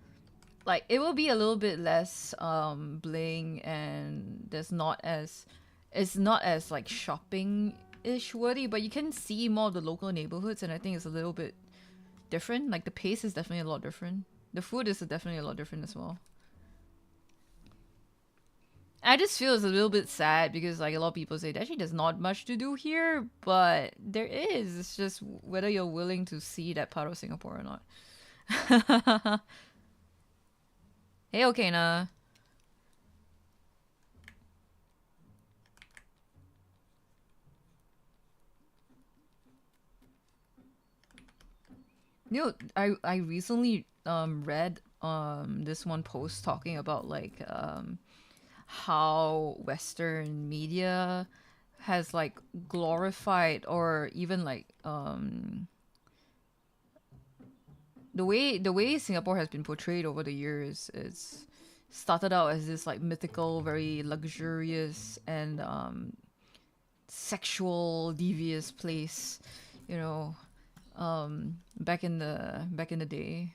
Like it will be a little bit less bling, and it's not as like shopping ish worthy, but you can see more of the local neighborhoods, and I think it's a little bit different. Like the pace is definitely a lot different. The food is definitely a lot different as well. I just feel it's a little bit sad because like a lot of people say actually there's not much to do here, but there is. It's just whether you're willing to see that part of Singapore or not. Hey, okay, nah. You know, I recently read this one post talking about like how Western media has like glorified or even like the way Singapore has been portrayed over the years is started out as this like mythical, very luxurious and sexual devious place, you know, back in the day.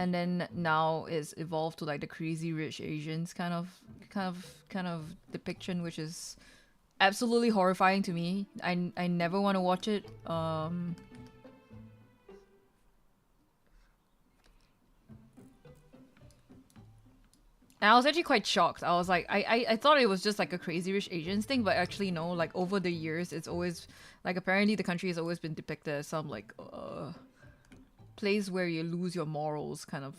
And then now it's evolved to like the crazy rich Asians kind of depiction, which is absolutely horrifying to me. I never want to watch it. And I was actually quite shocked. I was like, I thought it was just like a crazy rich Asians thing, but actually no. Like over the years, it's always like apparently the country has always been depicted as some like place where you lose your morals, kind of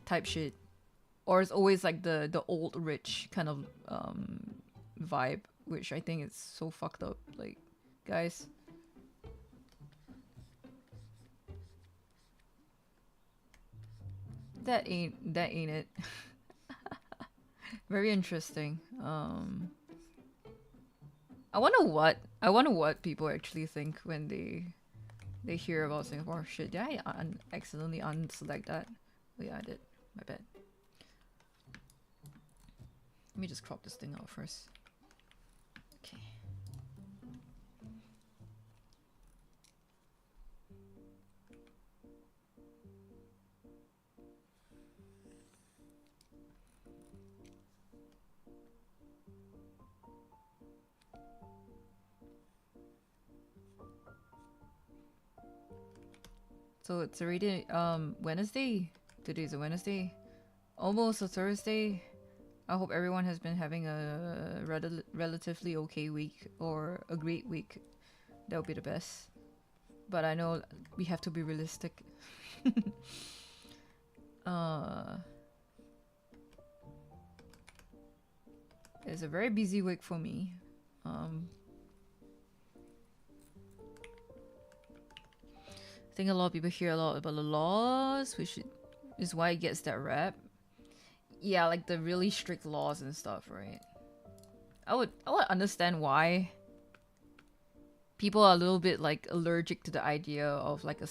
type shit. Or it's always like the old rich kind of vibe, which I think is so fucked up. Like, guys. That ain't it. Very interesting. I wonder what people actually think when they hear about Singapore. Shit, did I accidentally unselect that? Oh yeah, I did. My bad. Let me just crop this thing out first. Okay. So it's already Wednesday. Today's a Wednesday. Almost a Thursday. I hope everyone has been having a relatively okay week or a great week. That would be the best. But I know we have to be realistic. It's a very busy week for me. I think a lot of people hear a lot about the laws, which is why it gets that rap. Yeah, like the really strict laws and stuff, right? I would understand why people are a little bit like allergic to the idea of like a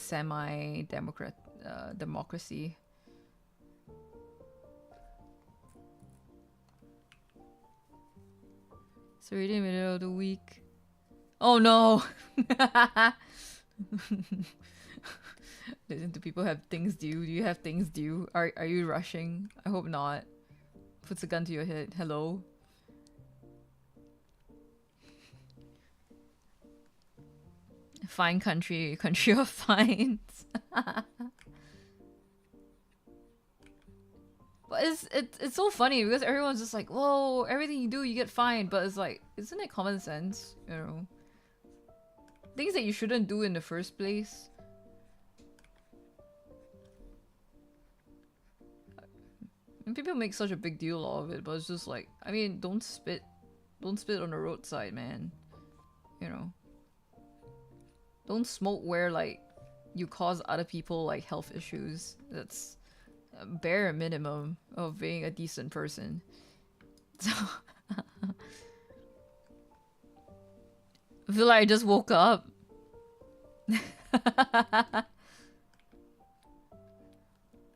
democracy. It's already the middle of the week. Oh no! Listen, do people have things due? Do you have things due? Are you rushing? I hope not. Puts a gun to your head. Hello? Fine country, country of fines. But it's so funny because everyone's just like, whoa, everything you do you get fined, but it's like, isn't it common sense? You know? Things that you shouldn't do in the first place. And people make such a big deal of it, but it's just like, I mean, don't spit on the roadside, man. You know? Don't smoke where like you cause other people like health issues. That's a bare minimum of being a decent person. So I feel like I just woke up.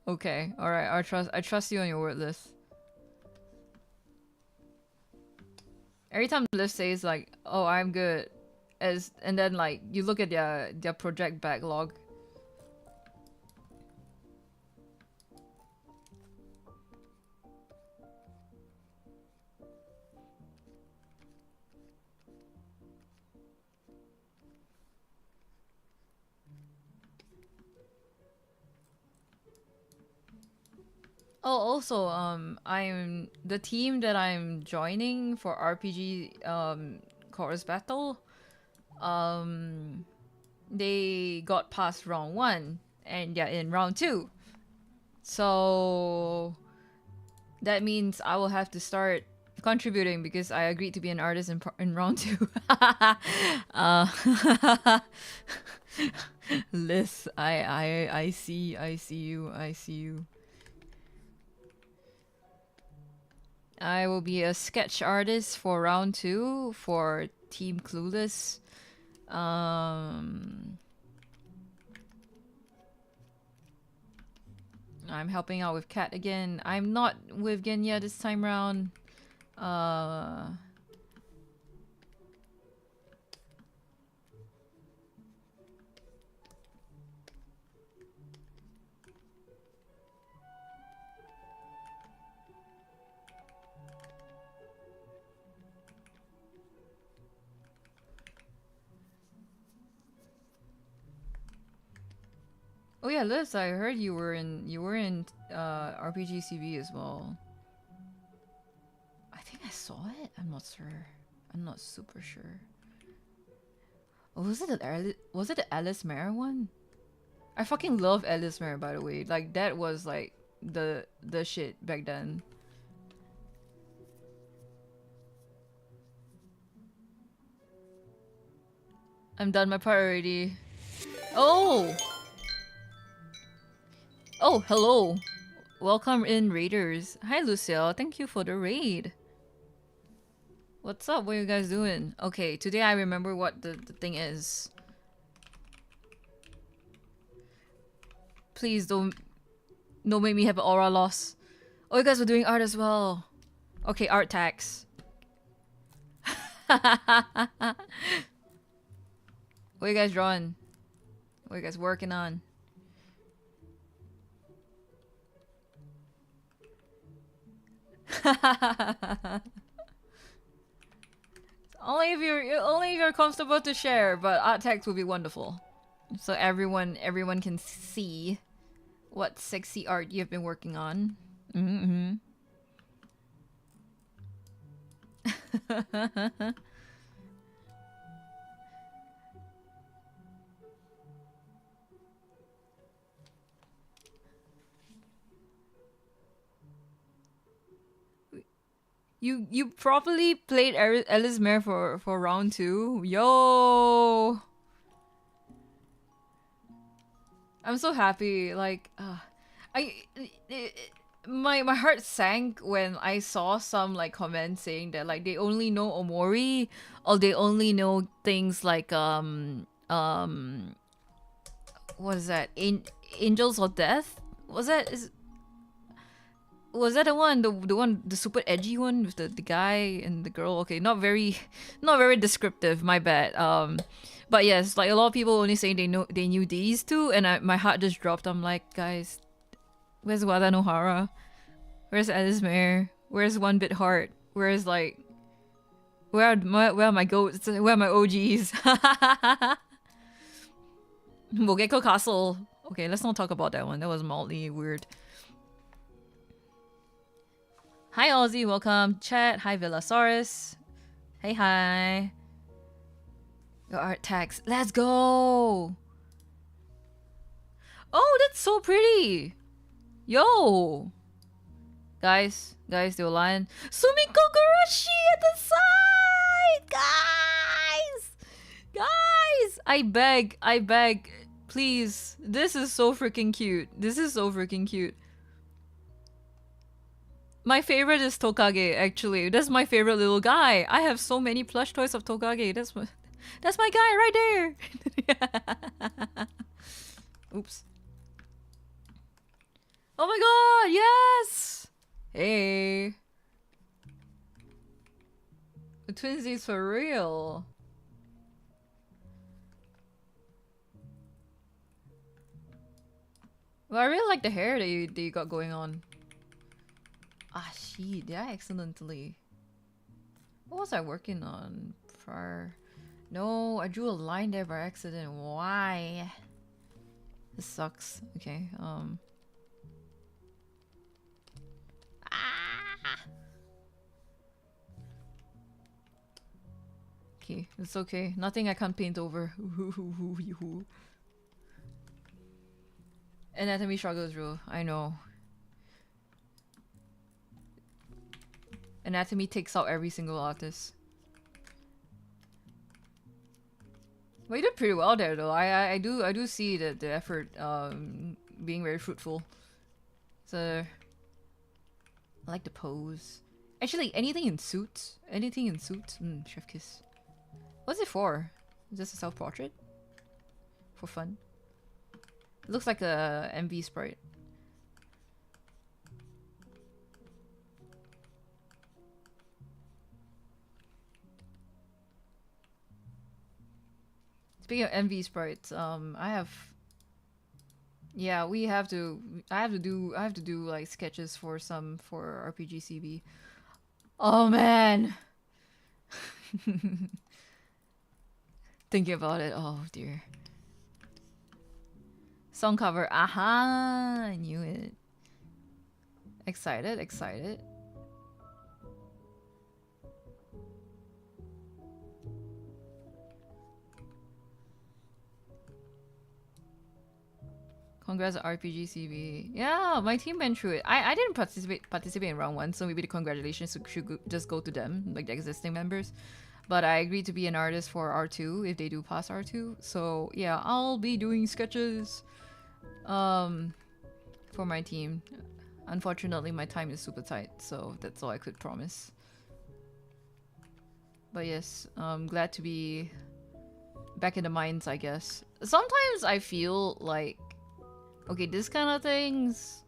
Okay, alright, I trust you on your word list. Every time Lyft says like, oh, I'm good, and then like you look at their project backlog. Oh, also, I'm the team that I'm joining for RPG Chorus Battle. They got past round 1 and they're in round 2. So that means I will have to start contributing because I agreed to be an artist in round 2. uh, Liz, I see you, I see you. I will be a sketch artist for round 2 for Team Clueless. I'm helping out with Kat again. I'm not with Genya this time round. Oh yeah, Liz, I heard you were in RPG CB as well. I think I saw it. I'm not sure. I'm not super sure. Oh, was it the Alice Mare one? I fucking love Alice Mare, by the way. Like that was like the shit back then. I'm done my part already. Oh! Oh, hello. Welcome in, raiders. Hi, Lucille. Thank you for the raid. What's up? What are you guys doing? Okay, today I remember what the thing is. Please don't make me have an aura loss. Oh, you guys were doing art as well. Okay, art tax. What are you guys drawing? What are you guys working on? only if you're comfortable to share, but art text would be wonderful. So everyone can see what sexy art you've been working on. Mm-hmm. You properly played Alice Mare for round 2. Yo, I'm so happy. Like, my heart sank when I saw some like comments saying that like they only know Omori or they only know things like what is that? Angels of Death? Was that the one, the super edgy one with the guy and the girl? Okay, not very descriptive. My bad. But yes, like a lot of people only saying they knew these two, and my heart just dropped. I'm like, guys, where's Wada Nohara? Where's Alice Mare? Where's One Bit Heart? Where's like, where are my goats? Where are my OGs? Mogeko Castle. Okay, let's not talk about that one. That was mildly weird. Hi Ozzy, welcome. Chat. Hi Villasaurus. Hey, hi. Your art tags. Let's go. Oh, that's so pretty. Yo. Guys, the lion. Sumiko Gurashi at the side. Guys. I beg. Please. This is so freaking cute. My favorite is Tokage, actually. That's my favorite little guy. I have so many plush toys of Tokage. That's my guy right there. Oops. Oh my god, yes! Hey. The twinsies for real. Well, I really like the hair that you got going on. Ah, shit, yeah, excellently. What was I working on prior? No, I drew a line there by accident. Why? This sucks. Okay, Okay, it's okay. Nothing I can't paint over. Anatomy struggles, real. I know. Anatomy takes out every single artist. But you did pretty well there, though. I do see the effort being very fruitful. So I like the pose. Actually, anything in suits? Anything in suits? Chef kiss. What's it for? Is this a self-portrait? For fun? It looks like a MV sprite. Speaking of MV sprites, I have. Yeah, we have to. I have to do like sketches for RPG CB. Oh man. Thinking about it. Oh dear. Song cover. Aha! I knew it. Excited, excited. Congrats RPG CB. Yeah, my team went through it. I didn't participate in round one, so maybe the congratulations should just go to them, like the existing members. But I agreed to be an artist for R2 if they do pass R2. So yeah, I'll be doing sketches for my team. Unfortunately, my time is super tight, so that's all I could promise. But yes, I'm glad to be back in the mines, I guess. Sometimes I feel like, okay, this kind of things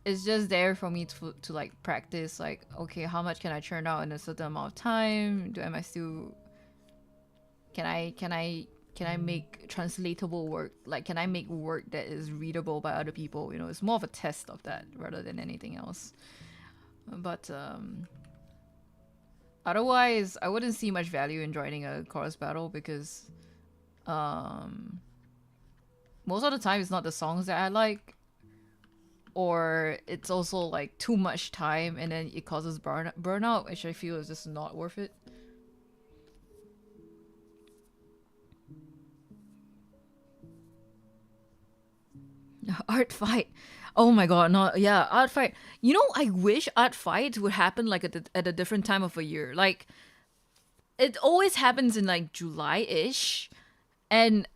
is just there for me to like practice, like, okay, how much can I churn out in a certain amount of time? Am I still, can I make translatable work? Like, can I make work that is readable by other people? You know, it's more of a test of that rather than anything else. But otherwise, I wouldn't see much value in joining a chorus battle because most of the time it's not the songs that I like, or it's also like too much time and then it causes burnout, which I feel is just not worth it. Art fight. Oh my god, no, yeah, art fight. You know, I wish art fights would happen like at a different time of a year. Like, it always happens in like July-ish, and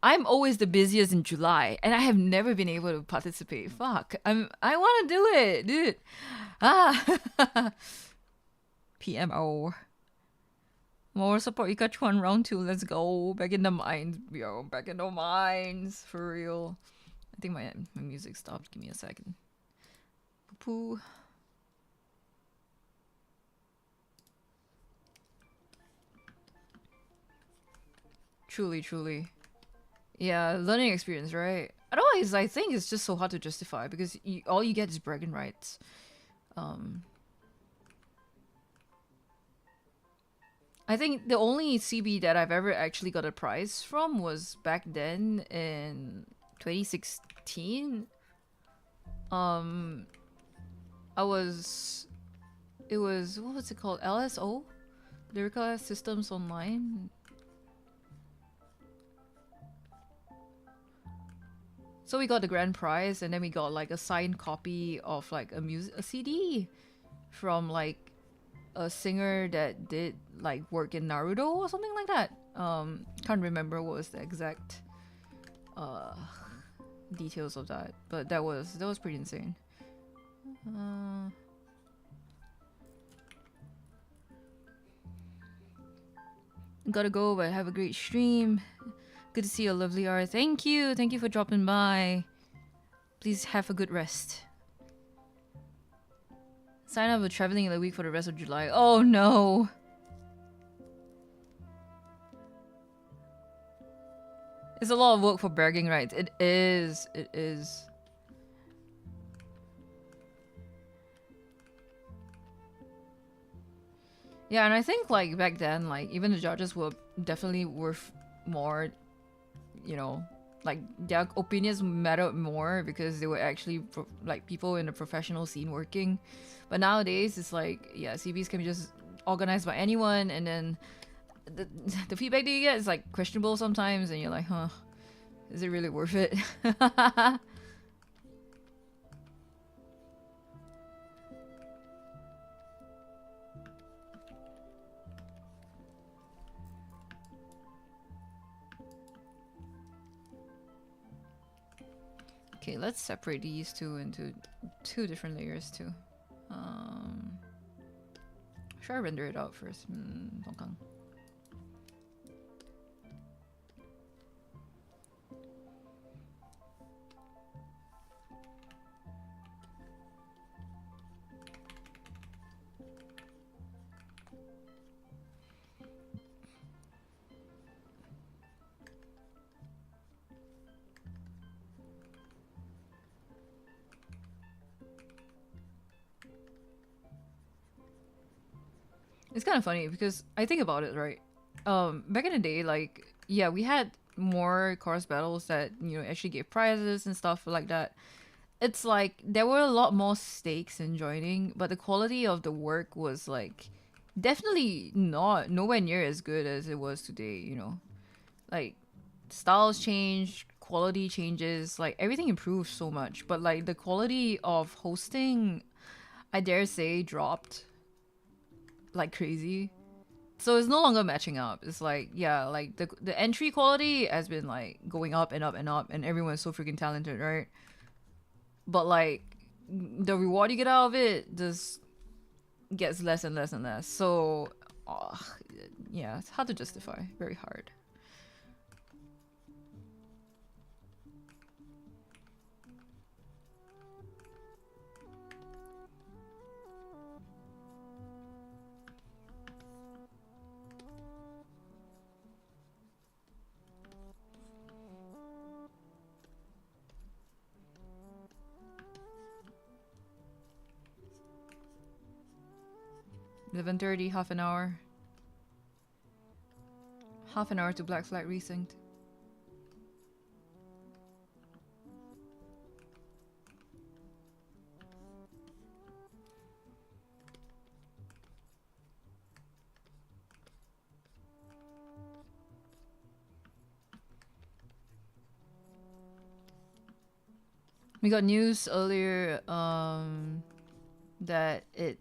I'm always the busiest in July, and I have never been able to participate. Fuck, I want to do it, dude. Ah, PMO. More support Pikachu on round 2. Let's go. Back in the mines, yo. Back in the mines, for real. I think my music stopped. Give me a second. Poo. Truly, truly. Yeah, learning experience, right? Otherwise, I think it's just so hard to justify because all you get is bragging rights. I think the only CB that I've ever actually got a prize from was back then in 2016. It was, what was it called? LSO? Lyrical Systems Online. So we got the grand prize, and then we got like a signed copy of like a CD from like a singer that did like work in Naruto or something like that. Can't remember what was the exact details of that, but that was pretty insane. Gotta go, but have a great stream. Good to see your lovely art. Thank you for dropping by. Please have a good rest. Sign up for traveling in the week for the rest of July. Oh no. It's a lot of work for bragging rights. It is. It is. Yeah, and I think like back then, like even the judges were definitely worth more, you know, like their opinions mattered more because they were actually like people in the professional scene working. But nowadays it's like, yeah, CBs can be just organized by anyone, and then the feedback that you get is like questionable sometimes, and you're like, huh, is it really worth it? Okay, let's separate these two into two different layers too. Should I render it out first? Tongkang. It's kind of funny because I think about it, right? Back in the day, like, yeah, we had more chorus battles that, you know, actually gave prizes and stuff like that. It's like there were a lot more stakes in joining, but the quality of the work was like definitely not nowhere near as good as it was today, you know. Like styles change, quality changes, like everything improves so much, but like the quality of hosting, I dare say, dropped like crazy. So it's no longer matching up. It's like, yeah, like the entry quality has been like going up and up and up, and everyone's so freaking talented, right? But like the reward you get out of it just gets less and less and less. So, yeah, it's hard to justify. Very hard. $11:30, half an hour. Half an hour to Black Flag Resynced. We got news earlier that it,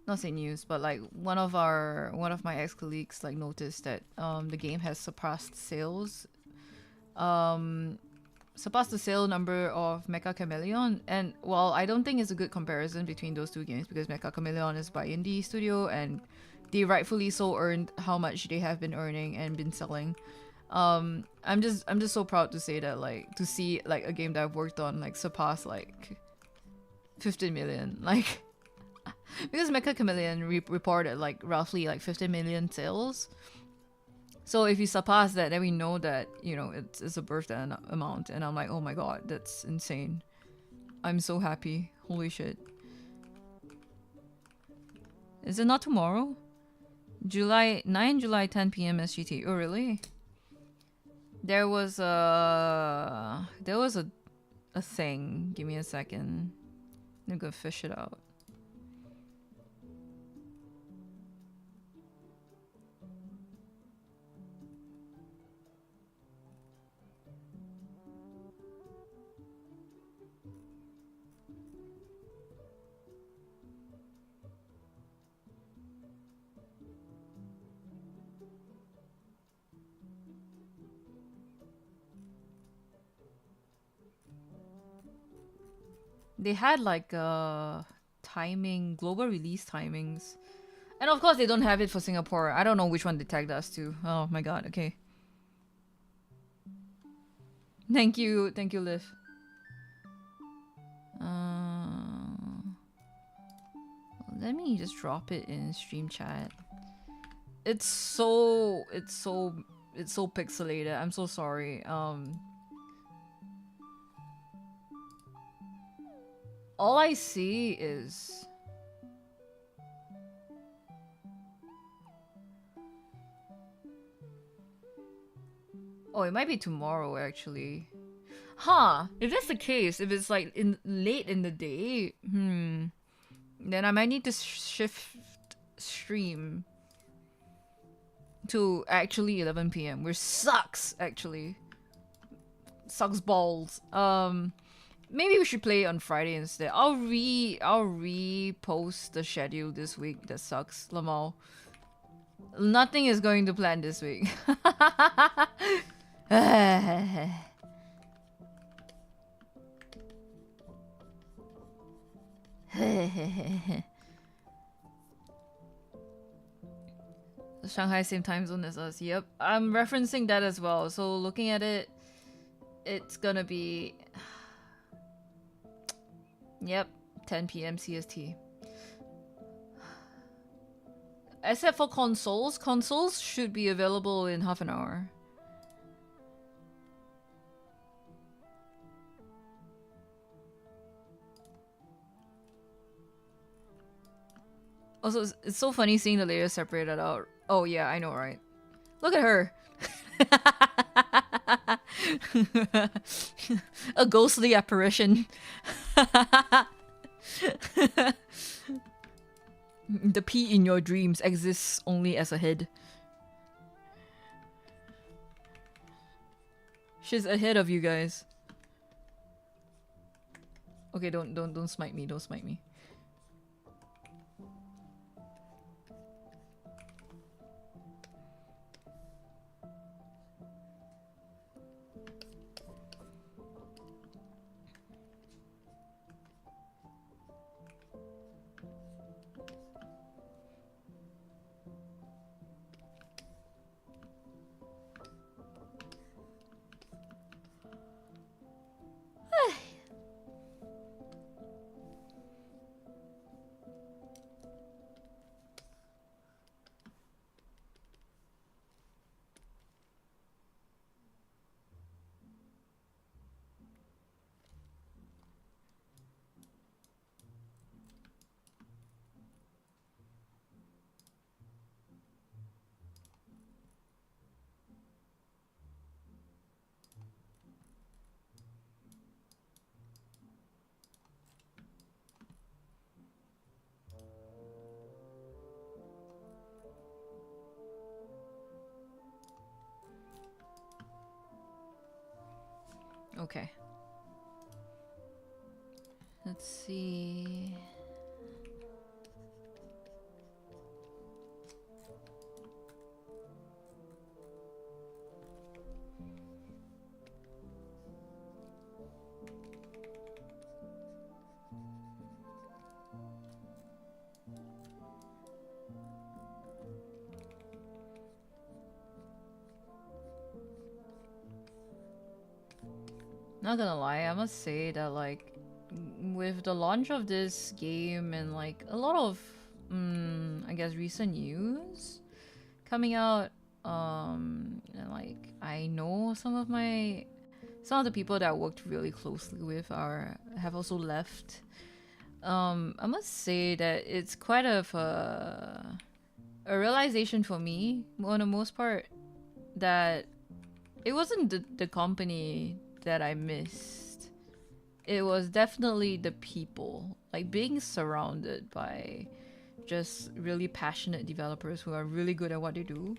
not say news, but like one of my ex-colleagues like noticed that the game has surpassed sales, surpassed the sale number of Mecha Chameleon. And well, I don't think it's a good comparison between those two games because Mecha Chameleon is by indie studio and they rightfully so earned how much they have been earning and been selling. I'm just so proud to say that, like, to see like a game that I've worked on like surpass like 15 million, like because Mecha Chameleon reported like roughly like 15 million sales. So if you surpass that, then we know that, you know, it's a birth amount, and I'm like, oh my god, that's insane. I'm so happy. Holy shit. Is it not tomorrow? July 10 p.m. SGT. Oh really? There was a thing. Give me a second. I'm gonna fish it out. They had like timing, global release timings. And of course they don't have it for Singapore. I don't know which one they tagged us to. Oh my god, okay. Thank you, Liv. Let me just drop it in stream chat. It's so pixelated. I'm so sorry. All I see is oh, it might be tomorrow actually. Huh, if that's the case, if it's like in late in the day, then I might need to shift stream to actually 11 p.m. which sucks actually. Sucks balls. Maybe we should play on Friday instead. I'll repost the schedule this week. That sucks, Lamal. Nothing is going to plan this week. Shanghai same time zone as us. Yep, I'm referencing that as well. So looking at it, it's gonna be, yep, 10 p.m. CST. Except for consoles. Consoles should be available in half an hour. Also, it's so funny seeing the layers separated out. Oh yeah, I know, right? Look at her. A ghostly apparition. The P in your dreams exists only as a head. She's ahead of you guys. Okay, don't smite me. Don't smite me. Okay. Let's see. Not gonna lie, I must say that like with the launch of this game and like a lot of I guess recent news coming out, and like I know some of the people that I worked really closely with have also left. I must say that it's quite of a realization for me on the most part that it wasn't the company that I missed. It was definitely the people. Like being surrounded by just really passionate developers who are really good at what they do.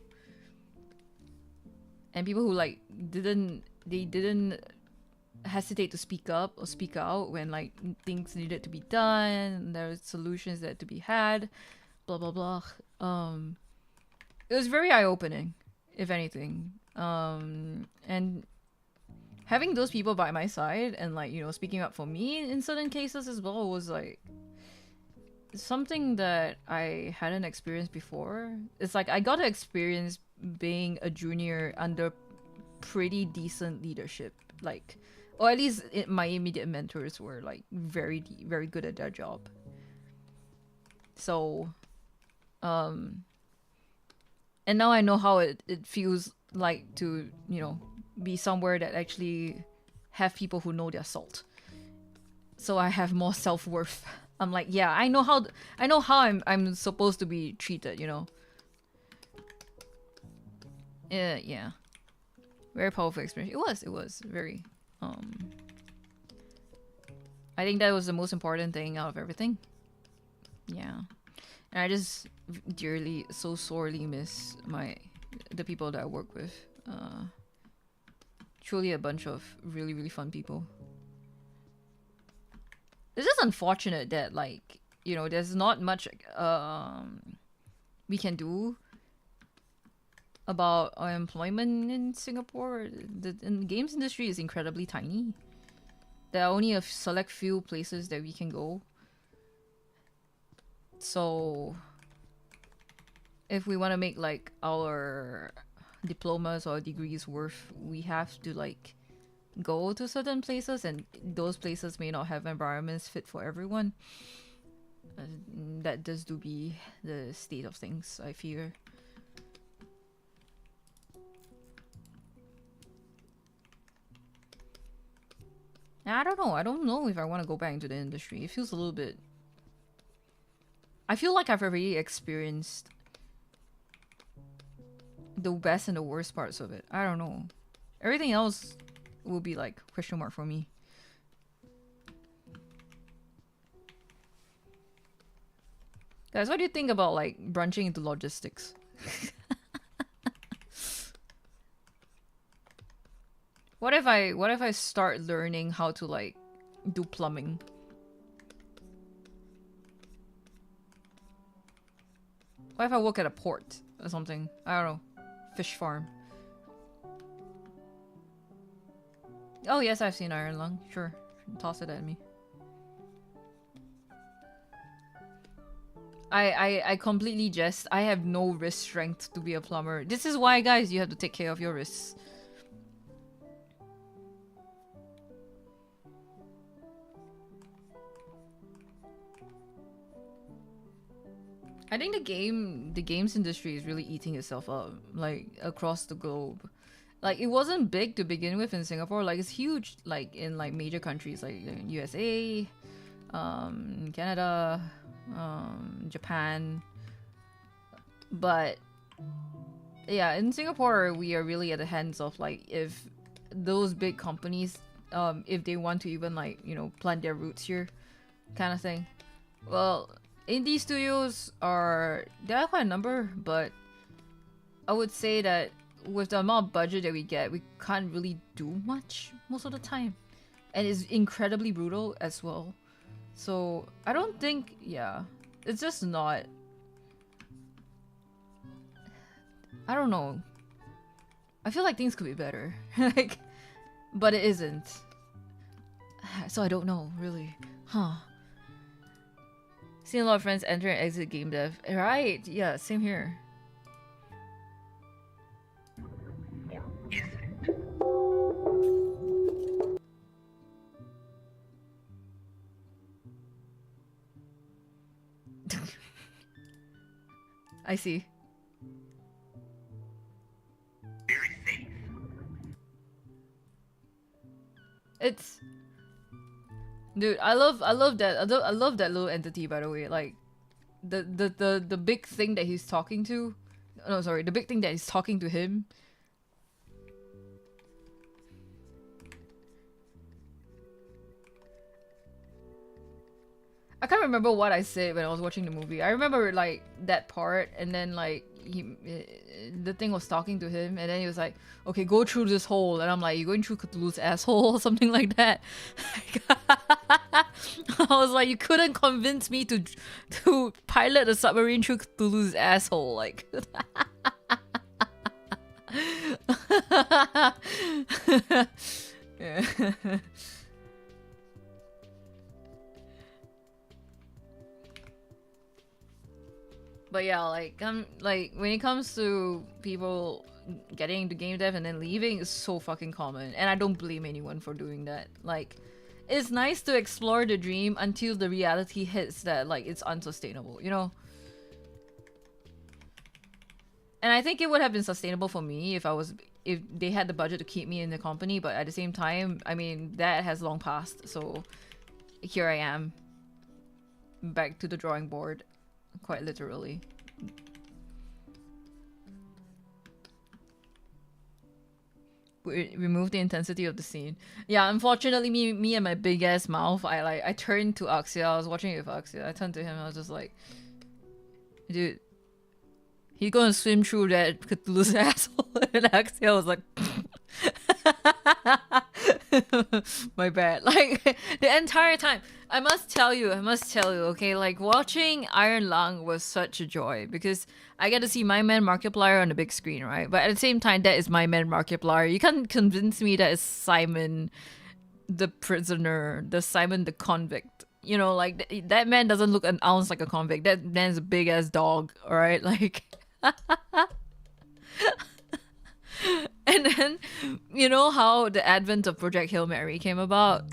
And people who like didn't hesitate to speak up or speak out when like things needed to be done, there were solutions that to be had, blah blah blah. It was very eye-opening, if anything. And having those people by my side and like, you know, speaking up for me in certain cases as well was like something that I hadn't experienced before. It's like I got to experience being a junior under pretty decent leadership, like, or at least my immediate mentors were like very good at their job. So and now I know how it feels like to, you know, be somewhere that actually have people who know their salt. So I have more self-worth. I'm like, yeah, I know how I'm supposed to be treated, you know. Yeah. Very powerful experience. It was very I think that was the most important thing out of everything. Yeah. And I just dearly, so sorely miss the people that I work with. Truly a bunch of really, really fun people. It's just unfortunate that, like, you know, there's not much we can do about employment in Singapore. The games industry is incredibly tiny. There are only a select few places that we can go. So if we want to make like our diplomas or degrees worth, we have to like go to certain places, and those places may not have environments fit for everyone. That does do be the state of things, I fear. I don't know. I don't know if I want to go back into the industry. It feels a little bit... I feel like I've already experienced the best and the worst parts of it. I don't know. Everything else will be like question mark for me. Guys, what do you think about like branching into logistics? What if I start learning how to like do plumbing? What if I work at a port or something? I don't know. Fish farm. Oh yes, I've seen Iron Lung. Sure. Toss it at me. I completely jest. I have no wrist strength to be a plumber. This is why, guys, you have to take care of your wrists. I think the games industry is really eating itself up, like across the globe. Like it wasn't big to begin with in Singapore. Like it's huge, like in like major countries like USA, Canada, Japan. But yeah, in Singapore we are really at the hands of like if those big companies, if they want to even like plant their roots here, kind of thing. Well, indie studios there are quite a number, but I would say that with the amount of budget that we get, we can't really do much most of the time, and it's incredibly brutal as well. So I don't think, yeah, it's just not. I don't know. I feel like things could be better, like, but it isn't. So I don't know, really, huh? Seen a lot of friends enter and exit game dev. Right, yeah, same here. I see. It's... Dude, I love that. I love that little entity, by the way. Like the big thing that he's talking to. No, sorry, the big thing that he's talking to him. I can't remember what I said when I was watching the movie. I remember like that part, and then like the thing was talking to him, and then he was like, "Okay, go through this hole," and I'm like, "You're going through Cthulhu's asshole," or something like that. I was like, "You couldn't convince me to pilot a submarine through Cthulhu's asshole," like. Yeah. But yeah, like when it comes to people getting into game dev and then leaving, is so fucking common, and I don't blame anyone for doing that. Like, it's nice to explore the dream until the reality hits that like it's unsustainable, you know? And I think it would have been sustainable for me if they had the budget to keep me in the company, but at the same time, I mean, that has long passed, so here I am, back to the drawing board. Quite literally. Remove the intensity of the scene. Yeah, unfortunately, me and my big ass mouth, I turned to Axia. I was watching it with Axia. I turned to him. I was just like, dude, he's gonna swim through that Cthulhu's asshole. And Axia was like, my bad. Like the entire time, I must tell you, okay, like watching Iron Lung was such a joy because I get to see my man Markiplier on the big screen, right? But at the same time, that is my man Markiplier. You can't convince me that it's Simon the prisoner, the Simon the convict You know, like that man doesn't look an ounce like a convict. That man's a big ass dog. All right, like. And then, you know how the advent of Project Hail Mary came about,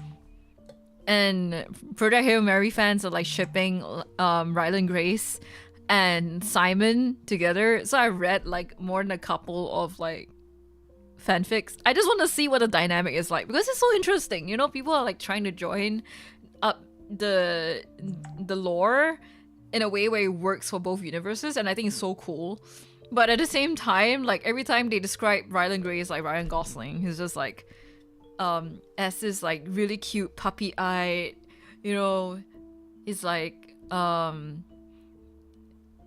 and Project Hail Mary fans are like shipping Ryland Grace and Simon together. So I read like more than a couple of like fanfics. I just want to see what the dynamic is like because it's so interesting. You know, people are like trying to join up the lore in a way where it works for both universes, and I think it's so cool. But at the same time, like every time they describe Ryland Grace like Ryan Gosling, he's just like as this like really cute puppy-eyed, you know, he's like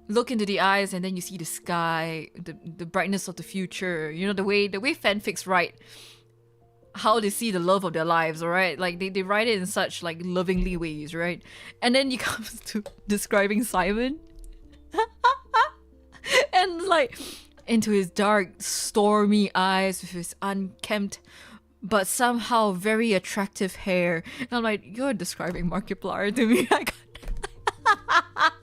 look into the eyes and then you see the sky, the brightness of the future, you know, the way fanfics write how they see the love of their lives, alright? Like they write it in such like lovingly ways, right? And then you come to describing Simon and like into his dark, stormy eyes with his unkempt but somehow very attractive hair. And I'm like, you're describing Markiplier to me.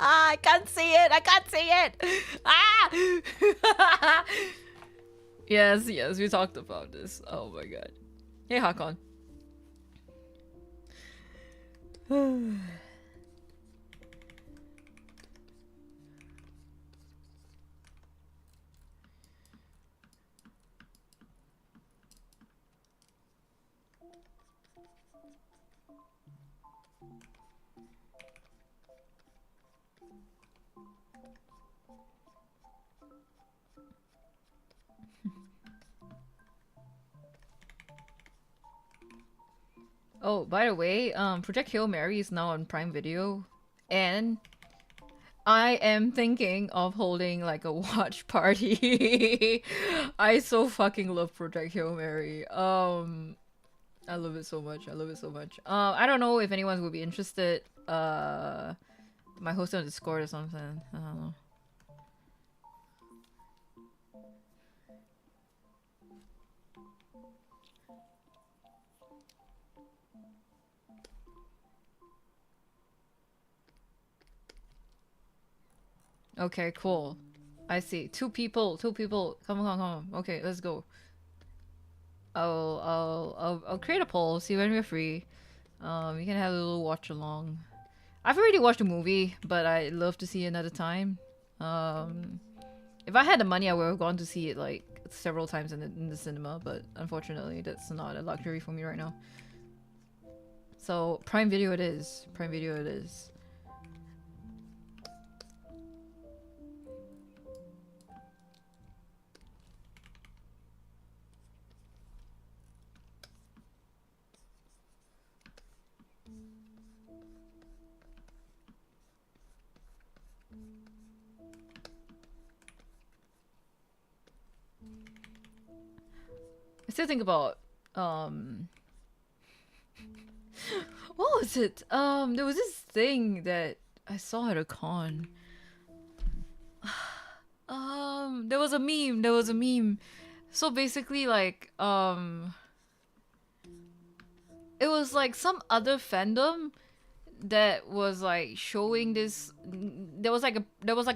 I can't see it. I can't see it. Ah! Yes, we talked about this. Oh my god. Hey, Hakon. Oh, by the way, Project Hail Mary is now on Prime Video, and I am thinking of holding like a watch party. I so fucking love Project Hail Mary. I love it so much. I love it so much. I don't know if anyone would be interested. My host on Discord or something. I don't know. Okay, cool. I see. Two people. Come on. Okay, let's go. I'll create a poll. See when we're free. We can have a little watch along. I've already watched the movie, but I'd love to see it another time. If I had the money, I would have gone to see it like several times in the cinema, but unfortunately, that's not a luxury for me right now. So Prime Video it is. Prime Video it is. I still think about what was it? There was this thing that I saw at a con. There was a meme. So basically like it was like some other fandom that was like showing this. There was like a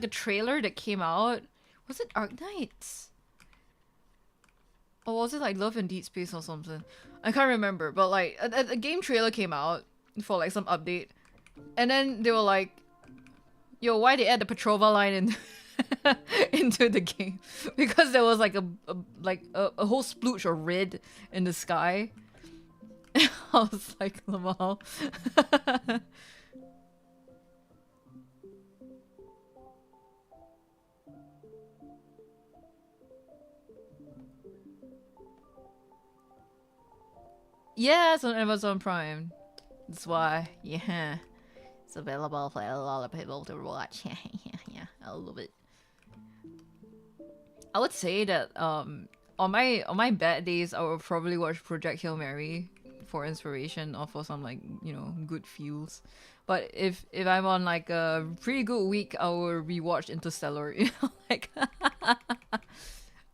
trailer that came out. Was it Arknights? Or was it like Love and Deep Space or something? I can't remember, but like a game trailer came out for like some update, and then they were like, "Yo, why they add the Petrova line in into the game?" Because there was like a whole splooge of red in the sky. I was like, Lamal. Yeah, it's on Amazon Prime. That's why, yeah, it's available for a lot of people to watch. Yeah, I love it. I would say that on my bad days, I would probably watch Project Hail Mary for inspiration or for some like good feels. But if I'm on like a pretty good week, I will rewatch Interstellar. Like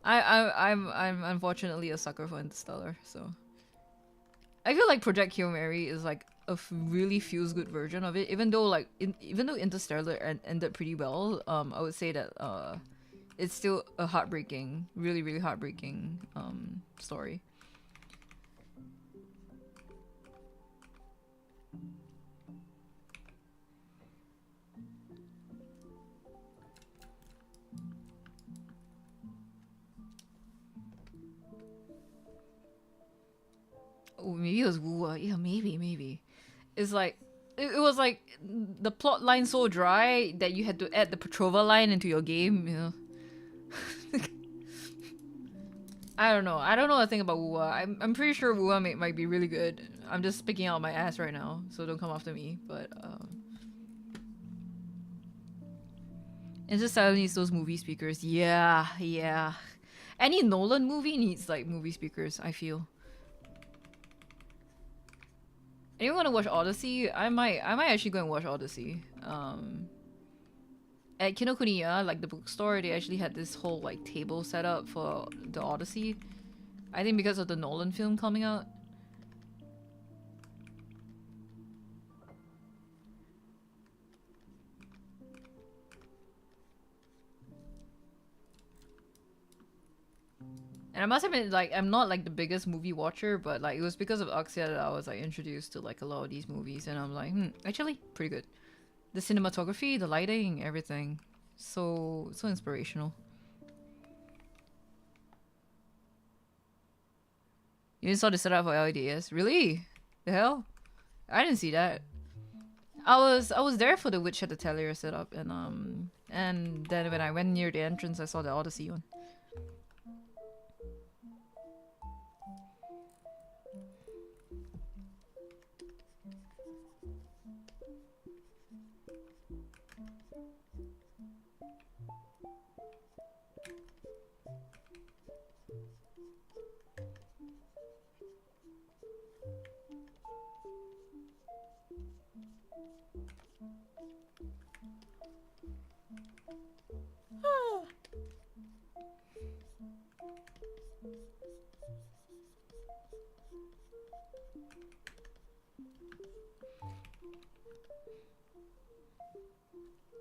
I'm unfortunately a sucker for Interstellar, so. I feel like Project Hail Mary is like really feels good version of it. Even though even though Interstellar ended pretty well, I would say that it's still a heartbreaking, really really heartbreaking story. Oh, maybe it was Wu. Yeah, maybe. It's like it was like the plot line so dry that you had to add the Petrova line into your game. You know. I don't know. I don't know a thing about Wuwa. I'm pretty sure Wuwa might be really good. I'm just speaking out my ass right now, so don't come after me. But Interstellar needs those movie speakers. Yeah. Any Nolan movie needs like movie speakers, I feel. Anyone wanna watch Odyssey? I might actually go and watch Odyssey. At Kinokuniya, like the bookstore, they actually had this whole like table set up for the Odyssey. I think because of the Nolan film coming out. And I must admit, like, I'm not like the biggest movie watcher, but like it was because of Axia that I was like introduced to like a lot of these movies, and I'm like, actually pretty good. The cinematography, the lighting, everything, so inspirational. You saw the setup for LEDs, really? The hell? I didn't see that. I was there for the Witch at the Tellier setup, and then when I went near the entrance, I saw the Odyssey one.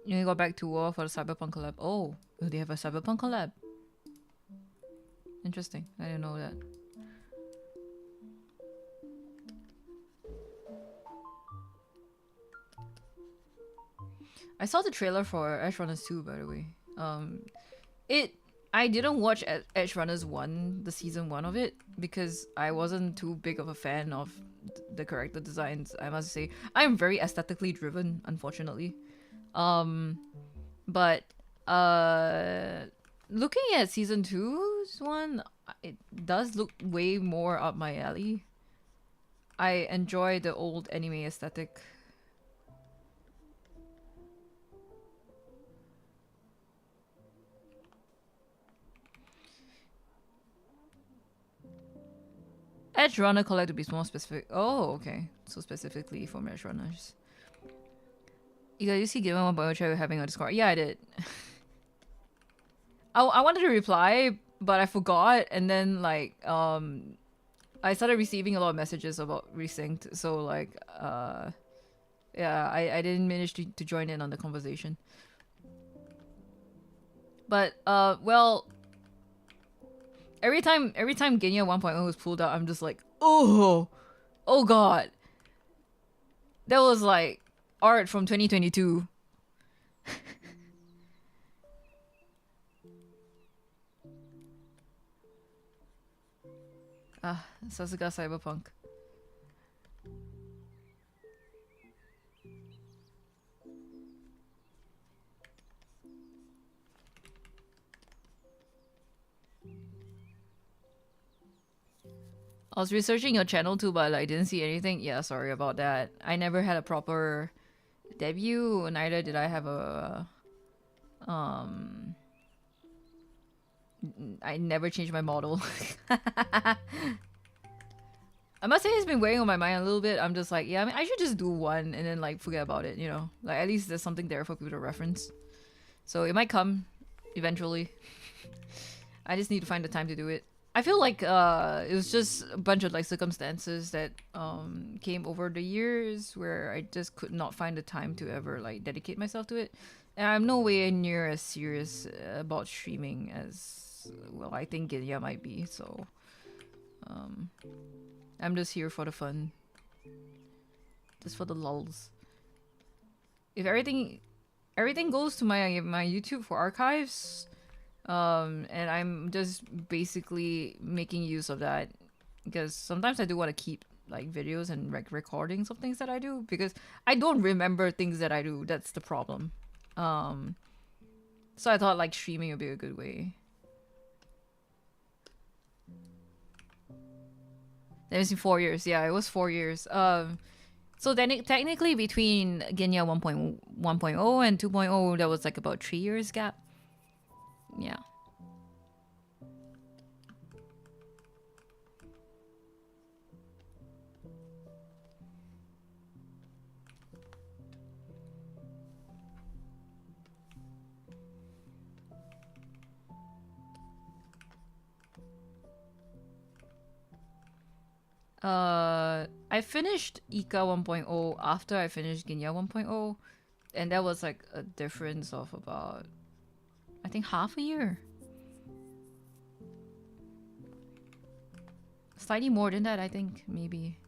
You go back to war for the Cyberpunk collab. Oh, they have a Cyberpunk collab. Interesting. I didn't know that. I saw the trailer for Edge Runners 2, by the way. I didn't watch Edge Runners 1, the season 1 of it, because I wasn't too big of a fan of the character designs, I must say. I'm very aesthetically driven, unfortunately. But looking at season 2's one, it does look way more up my alley. I enjoy the old anime aesthetic. Edge Runner collect to be more specific. Oh, okay. So specifically for Edge Runners. You see given one bio chat we're having on Discord. Yeah, I did. I wanted to reply, but I forgot, and then like I started receiving a lot of messages about resynced, so like yeah, I didn't manage to join in on the conversation. But well, every time Genya 1.0 was pulled out, I'm just like, oh god. That was like art from 2022. Sasuga Cyberpunk. I was researching your channel too, but I didn't see anything. Yeah, sorry about that. I never had a proper debut, neither did I have a I never changed my model. I must say it's been weighing on my mind a little bit. I'm just like, yeah, I mean, I should just do one and then like forget about it, you know? Like at least there's something there for people to reference. So it might come eventually. I just need to find the time to do it. I feel like it was just a bunch of like circumstances that came over the years where I just could not find the time to ever like dedicate myself to it. And I'm nowhere near as serious about streaming as well I think Ginya might be. So um, I'm just here for the fun, just for the lulls. If everything goes to my YouTube for archives, and I'm just basically making use of that because sometimes I do want to keep like videos and recordings of things that I do because I don't remember things that I do. That's the problem. Um, so I thought like streaming would be a good way. That was in 4 years. Yeah, it was 4 years. So then technically between Genya 1.1.0 and 2.0, there was like about 3 years gap. Yeah. I finished Ika 1.0 after I finished Ginya 1.0, and that was like a difference of about, I think, half a year. Slightly more than that, I think, maybe.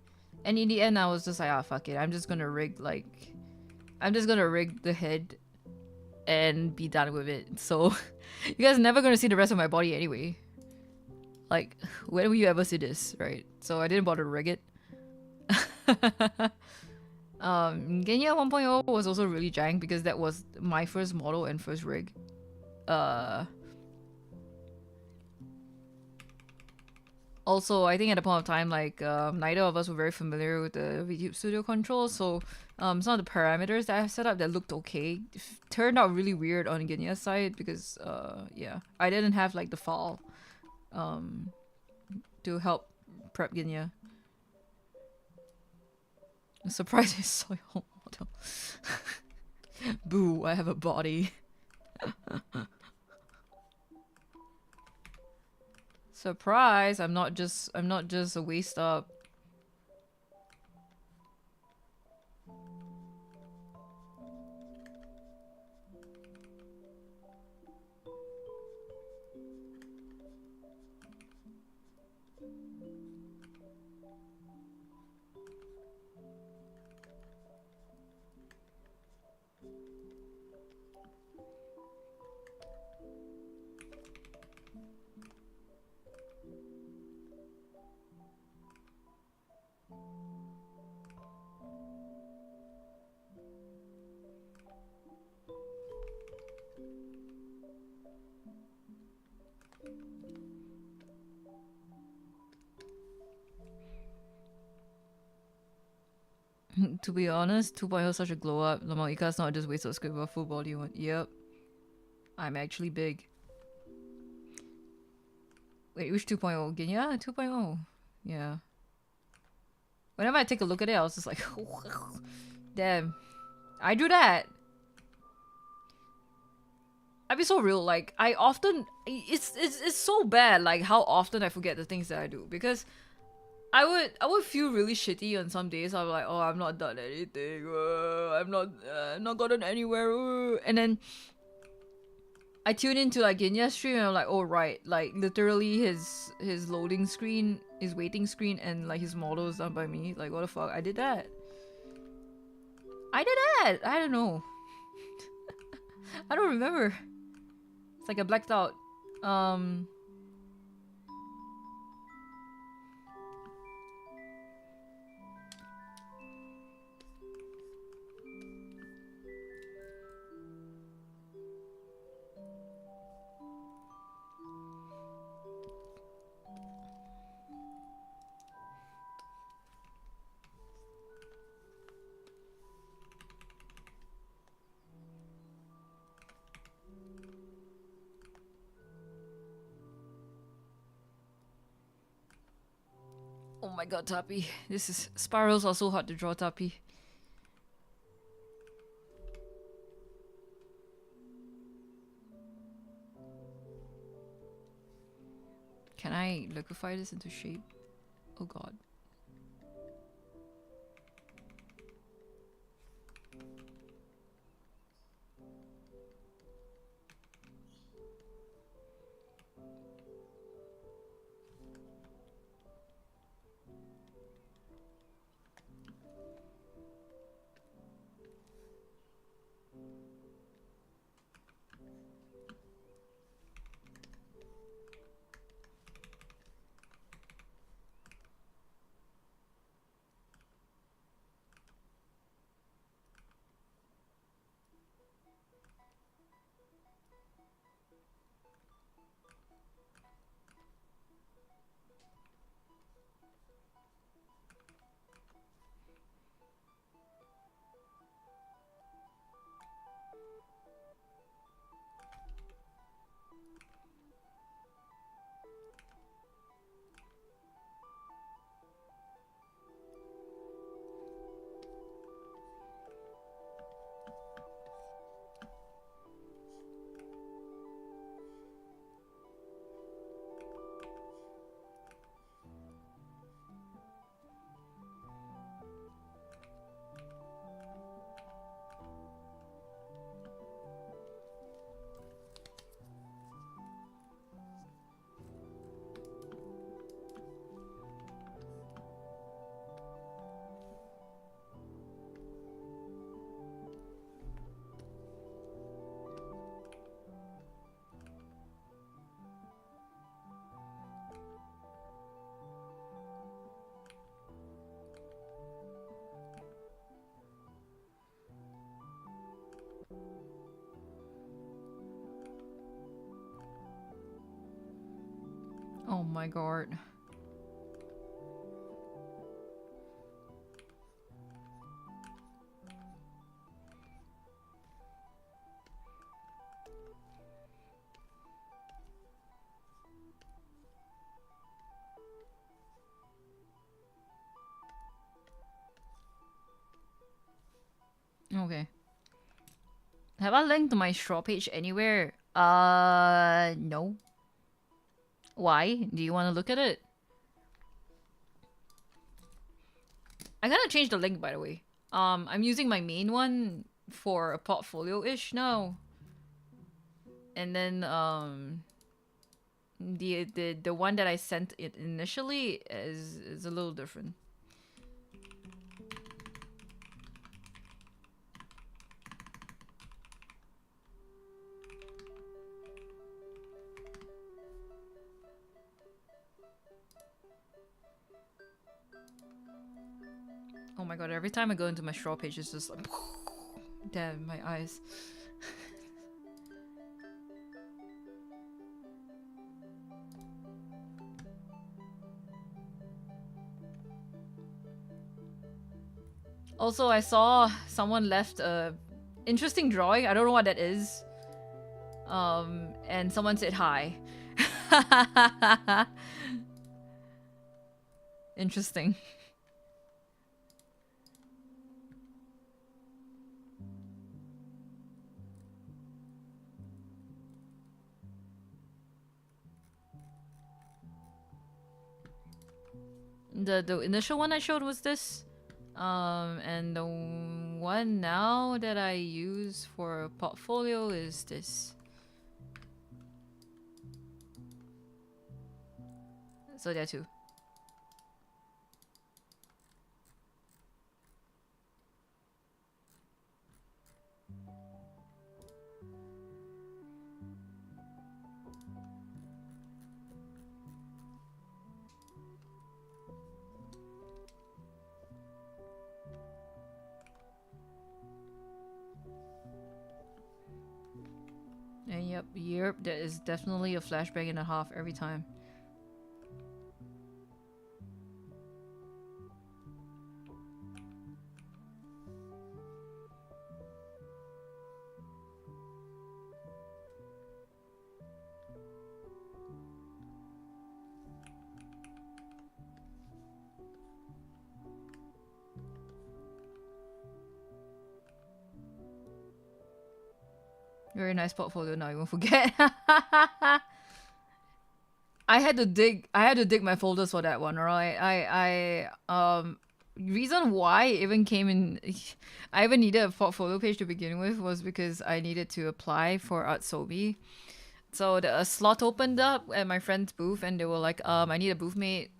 And in the end, I was just like, ah, fuck it. I'm just gonna rig the head and be done with it. So, you guys are never gonna see the rest of my body anyway. Like, when will you ever see this, right? So I didn't bother to rig it. Genya 1.0 was also really jank because that was my first model and first rig. Also, I think at the point of time, like neither of us were very familiar with the YouTube Studio controls, so some of the parameters that I have set up that looked okay turned out really weird on Genya's side because yeah, I didn't have like the file to help prep Genya. I'm surprised I saw your model. Boo! I have a body. Surprise! I'm not just a waist up. To be honest, 2.0 is such a glow up. Ika's not just wasted script but full body one. Yep. I'm actually big. Wait, which 2.0? Genya? 2.0. Yeah. Whenever I take a look at it, I was just like, damn. I do that. I'd be so real. Like, I often... It's so bad, like, how often I forget the things that I do. Because I would feel really shitty on some days. I'm like, oh, I'm not done anything. I'm not gotten anywhere. And then I tune into like Genya's stream and I'm like, oh right, like literally his loading screen, his waiting screen, and like his model is done by me. Like what the fuck? I did that. I don't know. I don't remember. It's like I blacked out. Oh my god, Tappy. Spirals are so hard to draw, Tappy. Can I liquefy this into shape? Oh god. Oh my god. Okay. Have I linked my straw page anywhere? No. Why? Do you want to look at it? I gotta change the link, by the way. I'm using my main one for a portfolio-ish now. And then, the one that I sent it initially is a little different. Oh my god, every time I go into my straw page, it's just like... Damn, my eyes. Also, I saw someone left a interesting drawing. I don't know what that is. And someone said hi. Interesting. The initial one I showed was this. And the one now that I use for a portfolio is this. So there too. And yep, there is definitely a flashbang and a half every time. Very nice portfolio now, you won't forget. I had to dig. I had to dig my folders for that one. Right. Reason why I even came in. I even needed a portfolio page to begin with was because I needed to apply for Atsobi. So a slot opened up at my friend's booth, and they were like, I need a booth mate.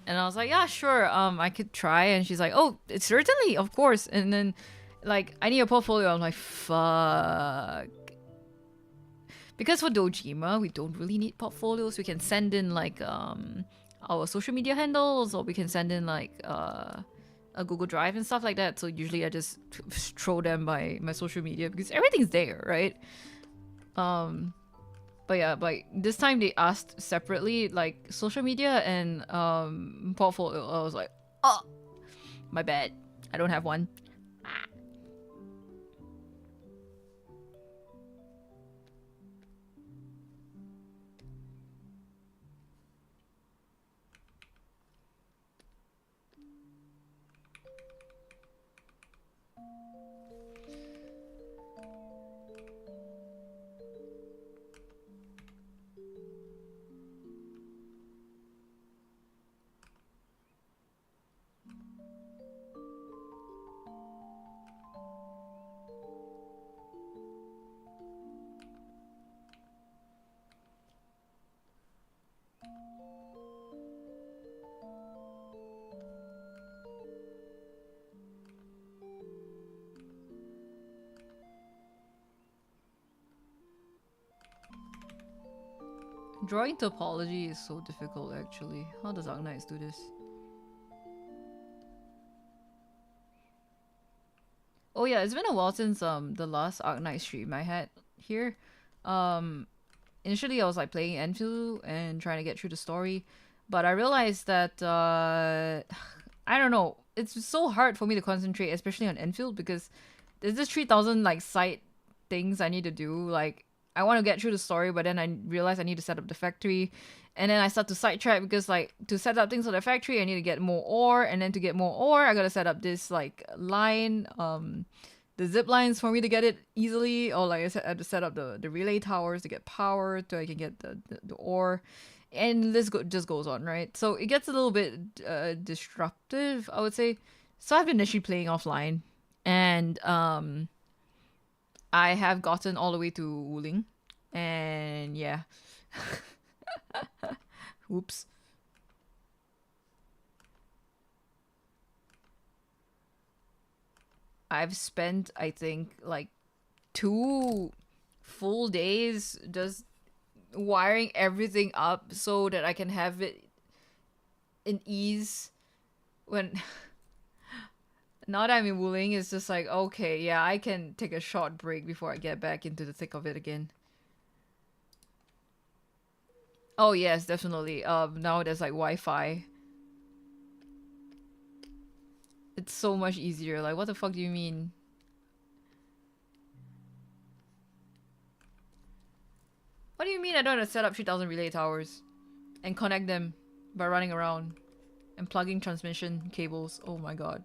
And I was like, yeah, sure, I could try. And she's like, oh, it's certainly, of course. And then, like, I need a portfolio. I'm like, fuck. Because for Dojima, we don't really need portfolios. We can send in like our social media handles, or we can send in like a Google Drive and stuff like that. So usually I just throw them by my social media because everything's there, right? But yeah, like this time they asked separately, like social media and portfolio. I was like, oh, my bad, I don't have one. Drawing topology is so difficult, actually. How does Arknights do this? Oh yeah, it's been a while since the last Arknight stream I had here. Um, Initially I was like playing Enfield and trying to get through the story, but I realized that I don't know. It's so hard for me to concentrate, especially on Enfield, because there's this 3,000 like side things I need to do. Like I want to get through the story, but then I realize I need to set up the factory, and then I start to sidetrack because like to set up things for the factory, I need to get more ore, and then to get more ore, I gotta set up this like line, the zip lines for me to get it easily, or like I said, I have to set up the relay towers to get power, so I can get the ore, and this just goes on, right? So it gets a little bit disruptive, I would say. So I've been actually playing offline, and I have gotten all the way to Wuling, and yeah. Oops. I've spent, I think, like 2 full days just wiring everything up so that I can have it in ease when now that I'm in Wuling, it's just like, okay, yeah, I can take a short break before I get back into the thick of it again. Oh yes, definitely. Now there's like Wi-Fi. It's so much easier. Like, what the fuck do you mean? What do you mean I don't have to set up 3,000 relay towers and connect them by running around and plugging transmission cables? Oh my god.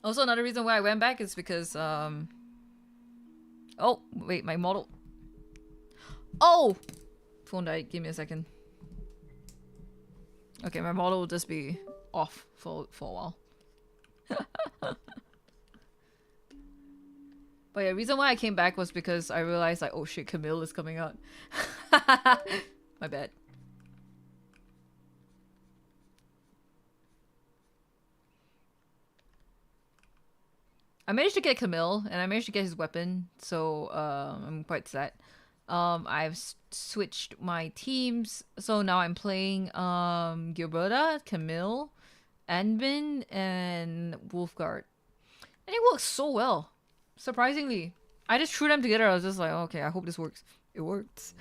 Also, another reason why I went back is because, oh, wait, my model. Oh! Phone died. Give me a second. Okay, my model will just be off for a while. But yeah, reason why I came back was because I realized like, oh shit, Camille is coming out. My bad. I managed to get Camille, and I managed to get his weapon, so I'm quite sad. I've switched my teams, so now I'm playing Gilberta, Camille, Anbin, and Wolfguard. And it works so well. Surprisingly. I just threw them together, I was just like, okay, I hope this works. It works.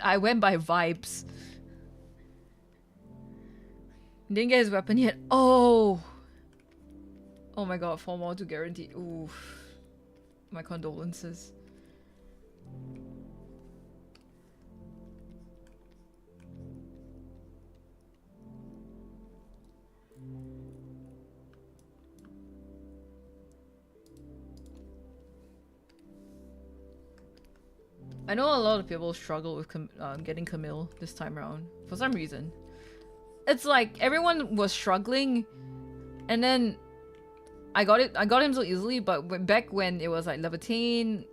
I went by vibes. Didn't get his weapon yet. Oh! Oh my god, 4 more to guarantee. Oof. My condolences. I know a lot of people struggle with getting Camille this time around for some reason. It's like everyone was struggling, and then I got him so easily. But back when it was like Levitine,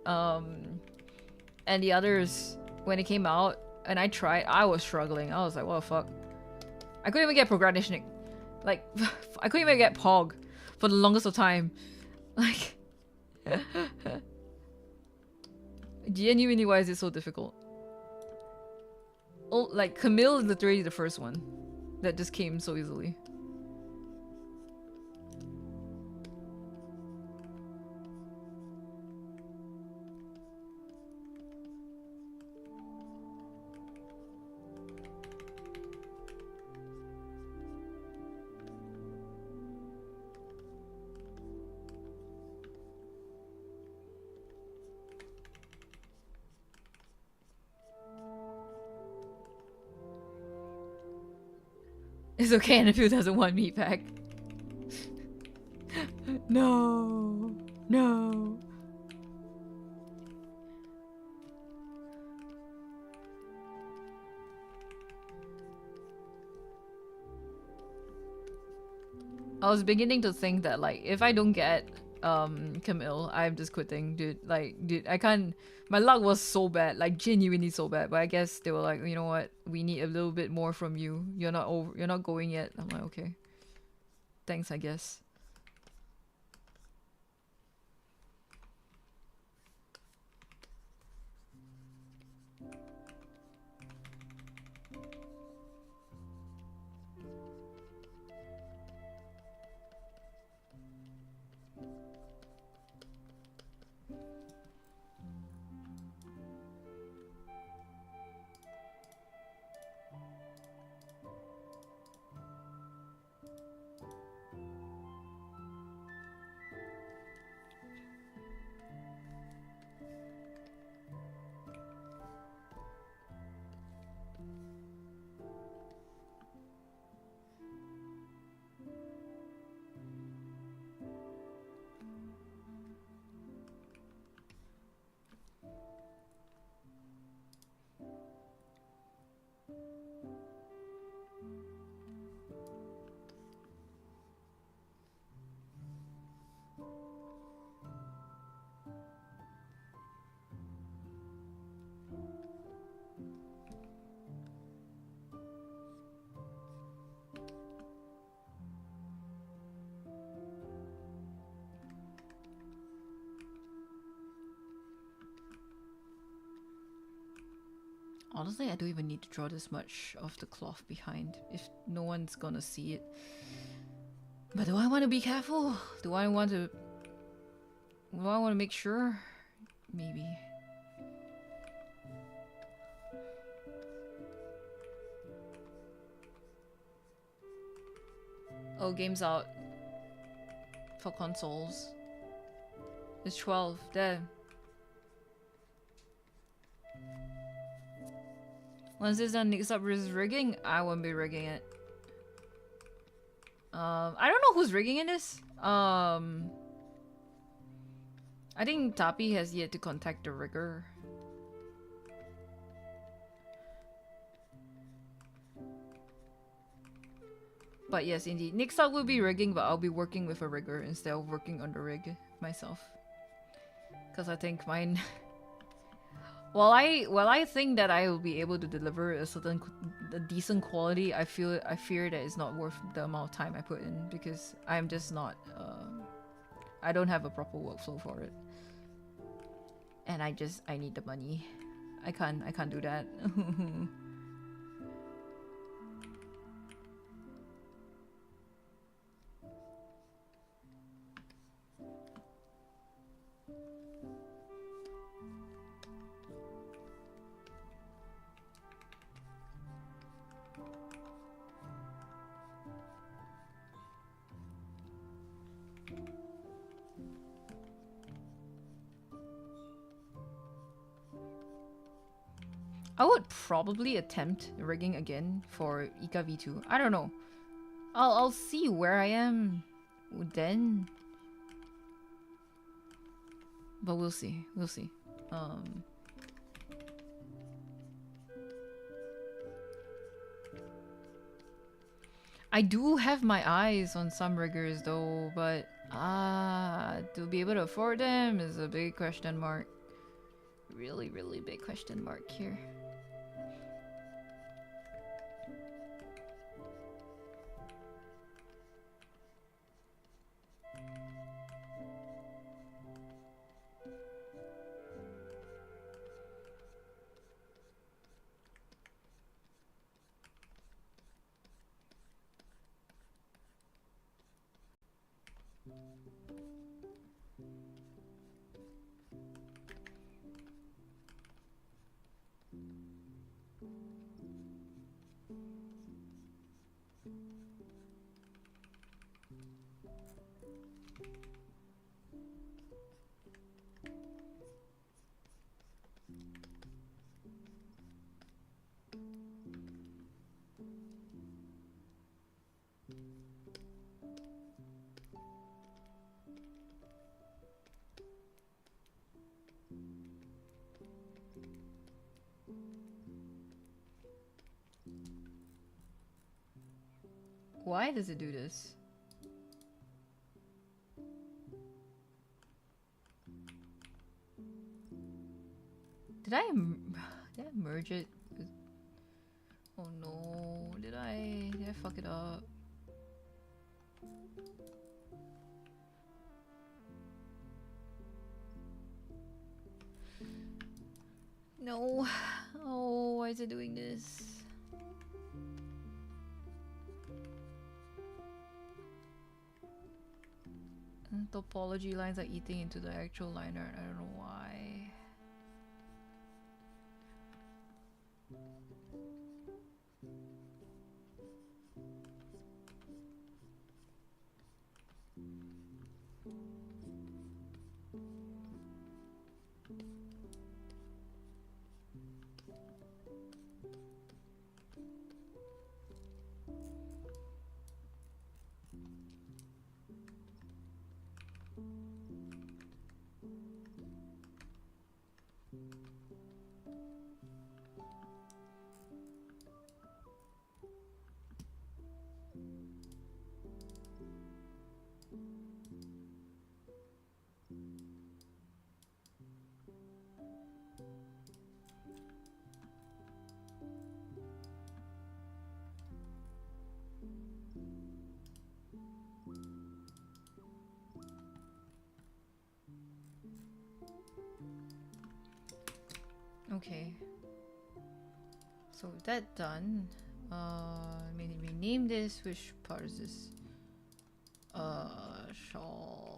and the others, when it came out and I tried, I was struggling. I was like, what the fuck? I couldn't even get Progradishnik. Like, I couldn't even get Pog for the longest of time. Like, genuinely, why is it so difficult? Oh, like, Camille is literally the first one that just came so easily. It's okay, and if he doesn't want meat pack. No, no. I was beginning to think that, like, if I don't get Camille, I'm just quitting, dude. Like, dude, I can't. My luck was so bad, like genuinely so bad. But I guess they were like, you know what? We need a little bit more from you. You're not over. You're not going yet. I'm like, okay. Thanks, I guess. Honestly, I don't even need to draw this much of the cloth behind if no one's gonna see it. But do I want to be careful? Do I want to make sure? Maybe. Oh, game's out for consoles. It's 12. There. Once it's done, next up is rigging. I won't be rigging it. I don't know who's rigging in this. I think Tapi has yet to contact the rigger. But yes, indeed. Next up will be rigging, but I'll be working with a rigger instead of working on the rig myself. Because I think mine... While I think that I will be able to deliver a decent quality, I fear that it's not worth the amount of time I put in because I'm just not I don't have a proper workflow for it. And I need the money. I can't do that. I would probably attempt rigging again for Ika V2. I don't know. I'll see where I am then. But we'll see. We'll see. I do have my eyes on some riggers though, but to be able to afford them is a big question mark. Really, really big question mark here. Why does it do this? Did I merge it? Oh no, did I fuck it up? No. Oh, why is it doing this? Topology lines are eating into the actual liner. I don't know why. Okay. So with that done, maybe rename this. Which part is this? Shawl.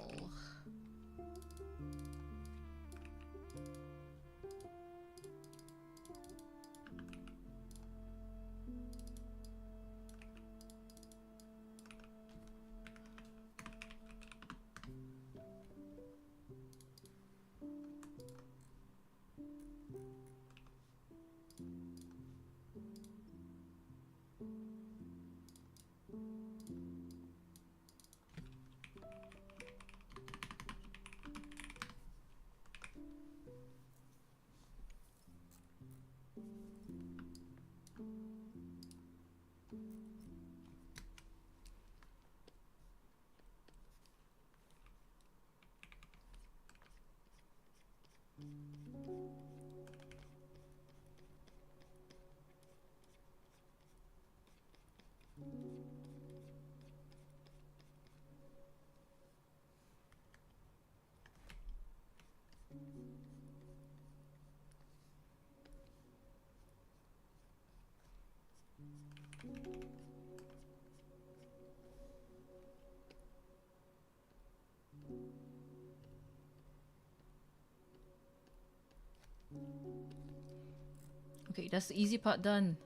Okay, that's the easy part done.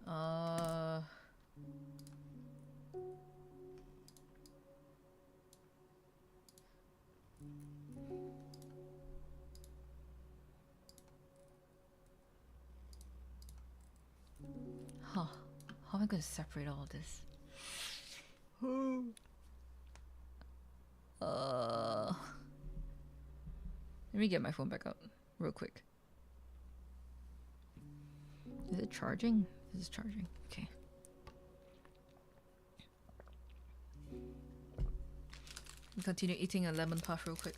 Huh. How am I gonna separate all of this? Let me get my phone back up real quick. Is it charging? This is charging. Okay. Continue eating a lemon puff real quick.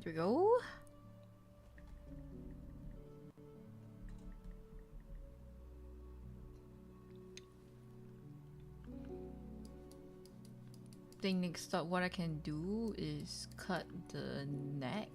Here we go. Think next up what I can do is cut the neck.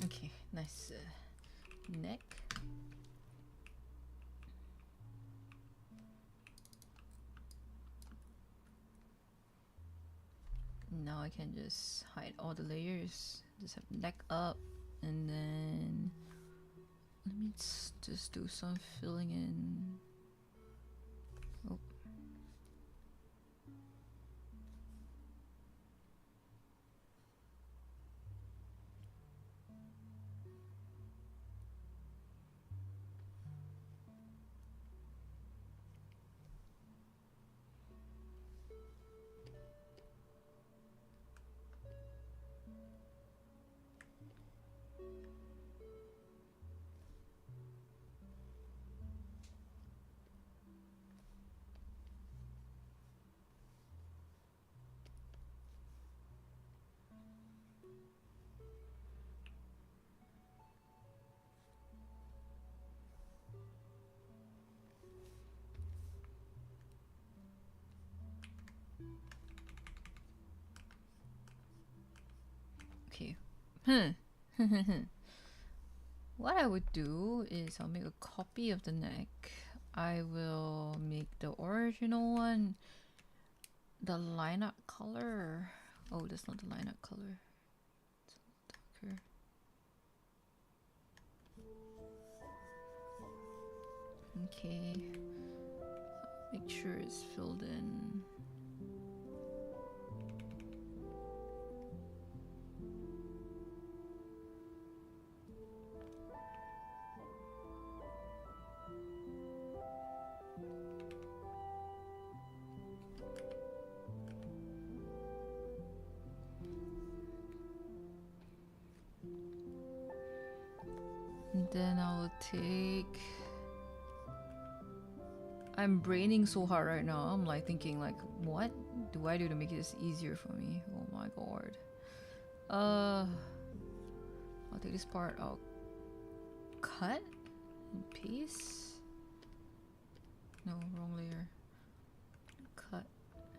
Okay, nice neck. Now I can just hide all the layers. Just have neck up, and then let me just do some filling in. Oh. Okay. What I would do is I'll make a copy of the neck. I will make the original one the lilac color. Oh, that's not the lilac color. It's darker. Okay. Make sure it's filled in. And then I will take... I'm braining so hard right now. I'm like thinking like, what do I do to make this easier for me? Oh my god. I'll take this part, I'll cut and paste. No, wrong layer. Cut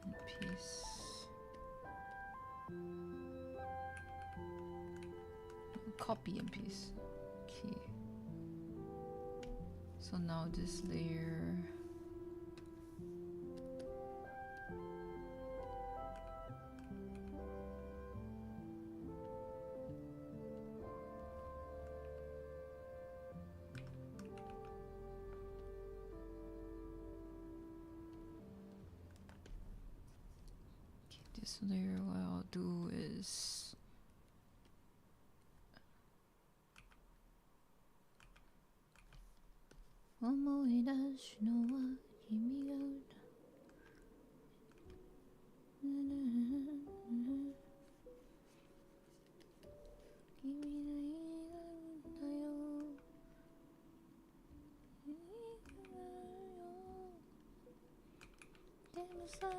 and paste. Copy and paste. Okay. So now this layer. This layer, what I'll do is 最後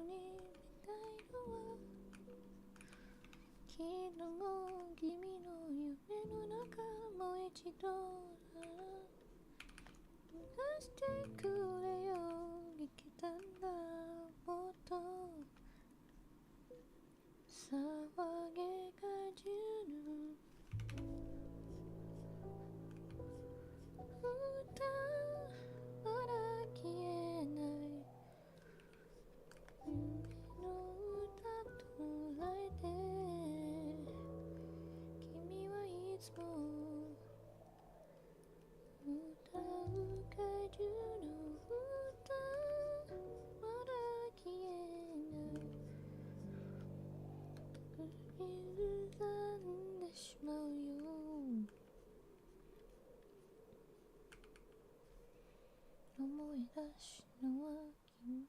に見たいのは昨日君の夢の中もう一度出してくれよいけたんだもっと騒げが中の歌まだ消えない夢の歌とらえて君はいつも歌う果樹の歌まだ消えない口ずさんでしまうよ思い出しのは君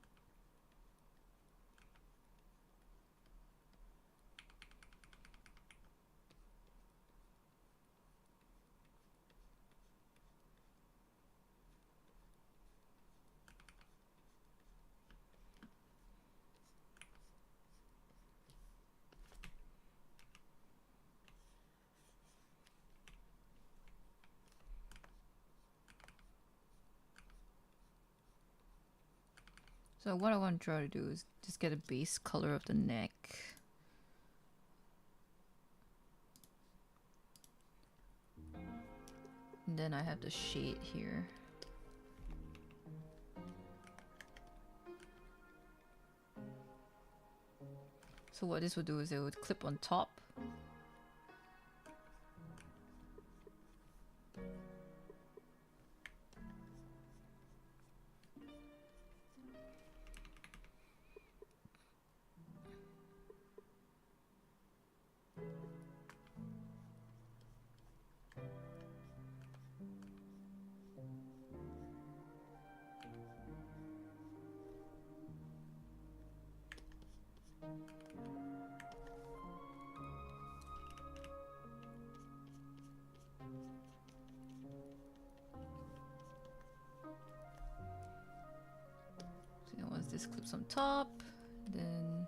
So what I want to try to do is just get a base color of the neck. And then I have the shade here. So what this would do is it would clip on top. So once this clips on top, then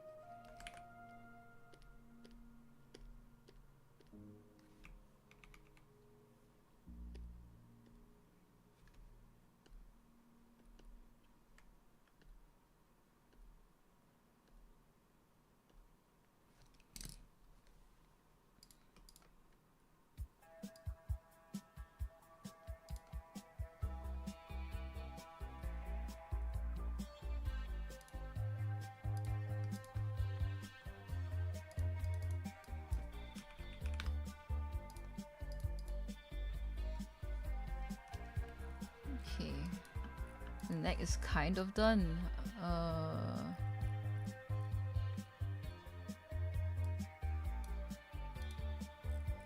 okay. The neck is kind of done.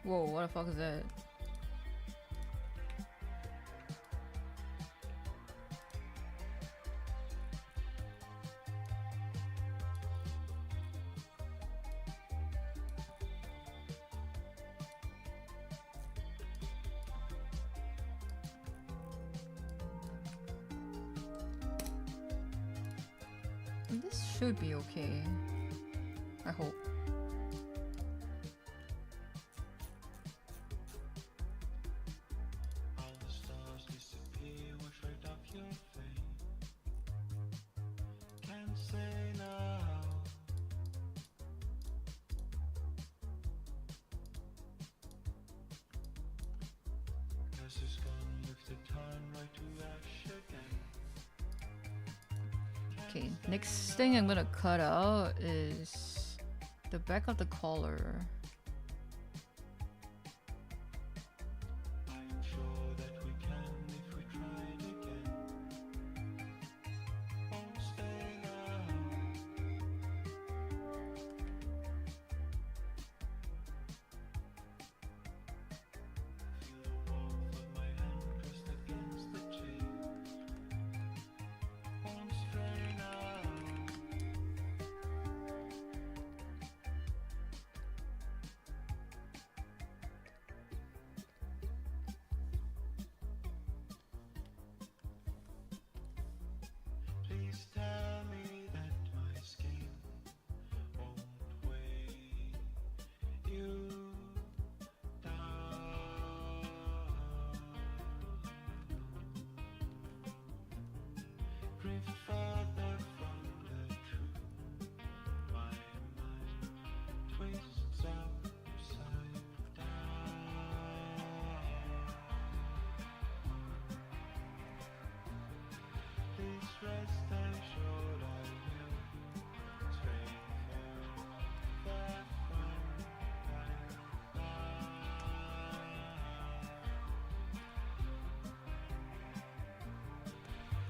Whoa, what the fuck is that? This should be okay. I hope.
All the stars disappear, wash right off your face. Can't say now. Past is gone, lift the time right to ash again.
Okay, next thing I'm gonna cut out is the back of the collar.
I'm sure that we can if we tried again. Won't stay now. Feel the warmth of my hand pressed against the chain. Won't stray now. Please tell me that you down. Drift further from the truth. My mind twists upside down. Please rest assured I will stray further from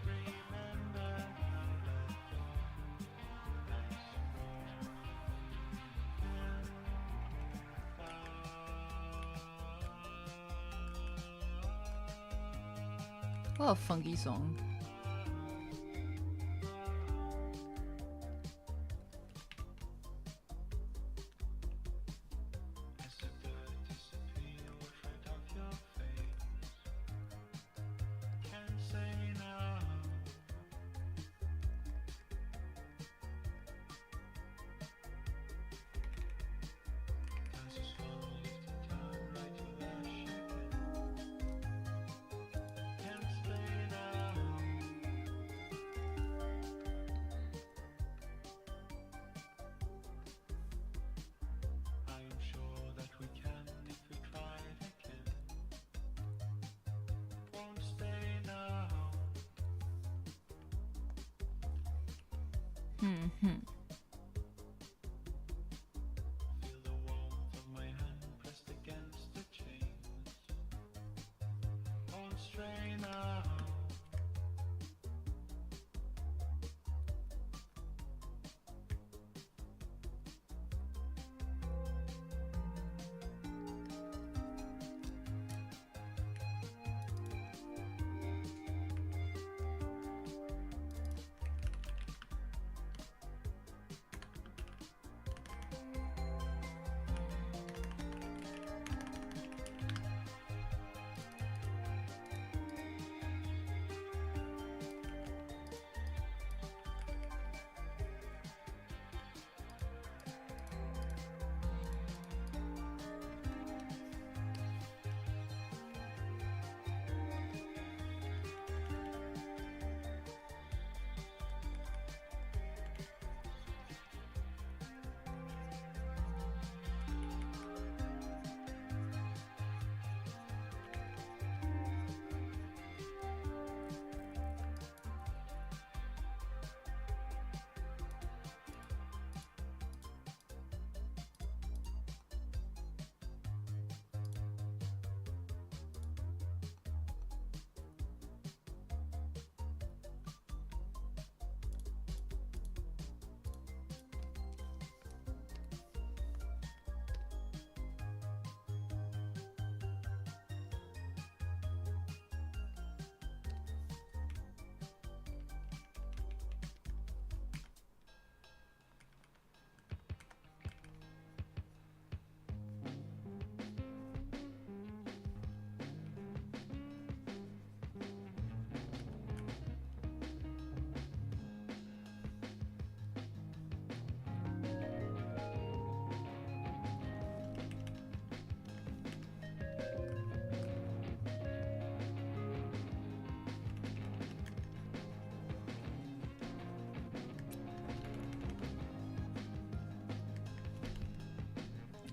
remember how the dawn has fallen.
What a funky song.
As the bird disappears right off your face, can't say no. Does a swallow lift and turn right to ash again? Can't stay now. I am sure that we can if we try it again. Won't stay now. Feel the warmth of my hand pressed against the chains. Won't stray now.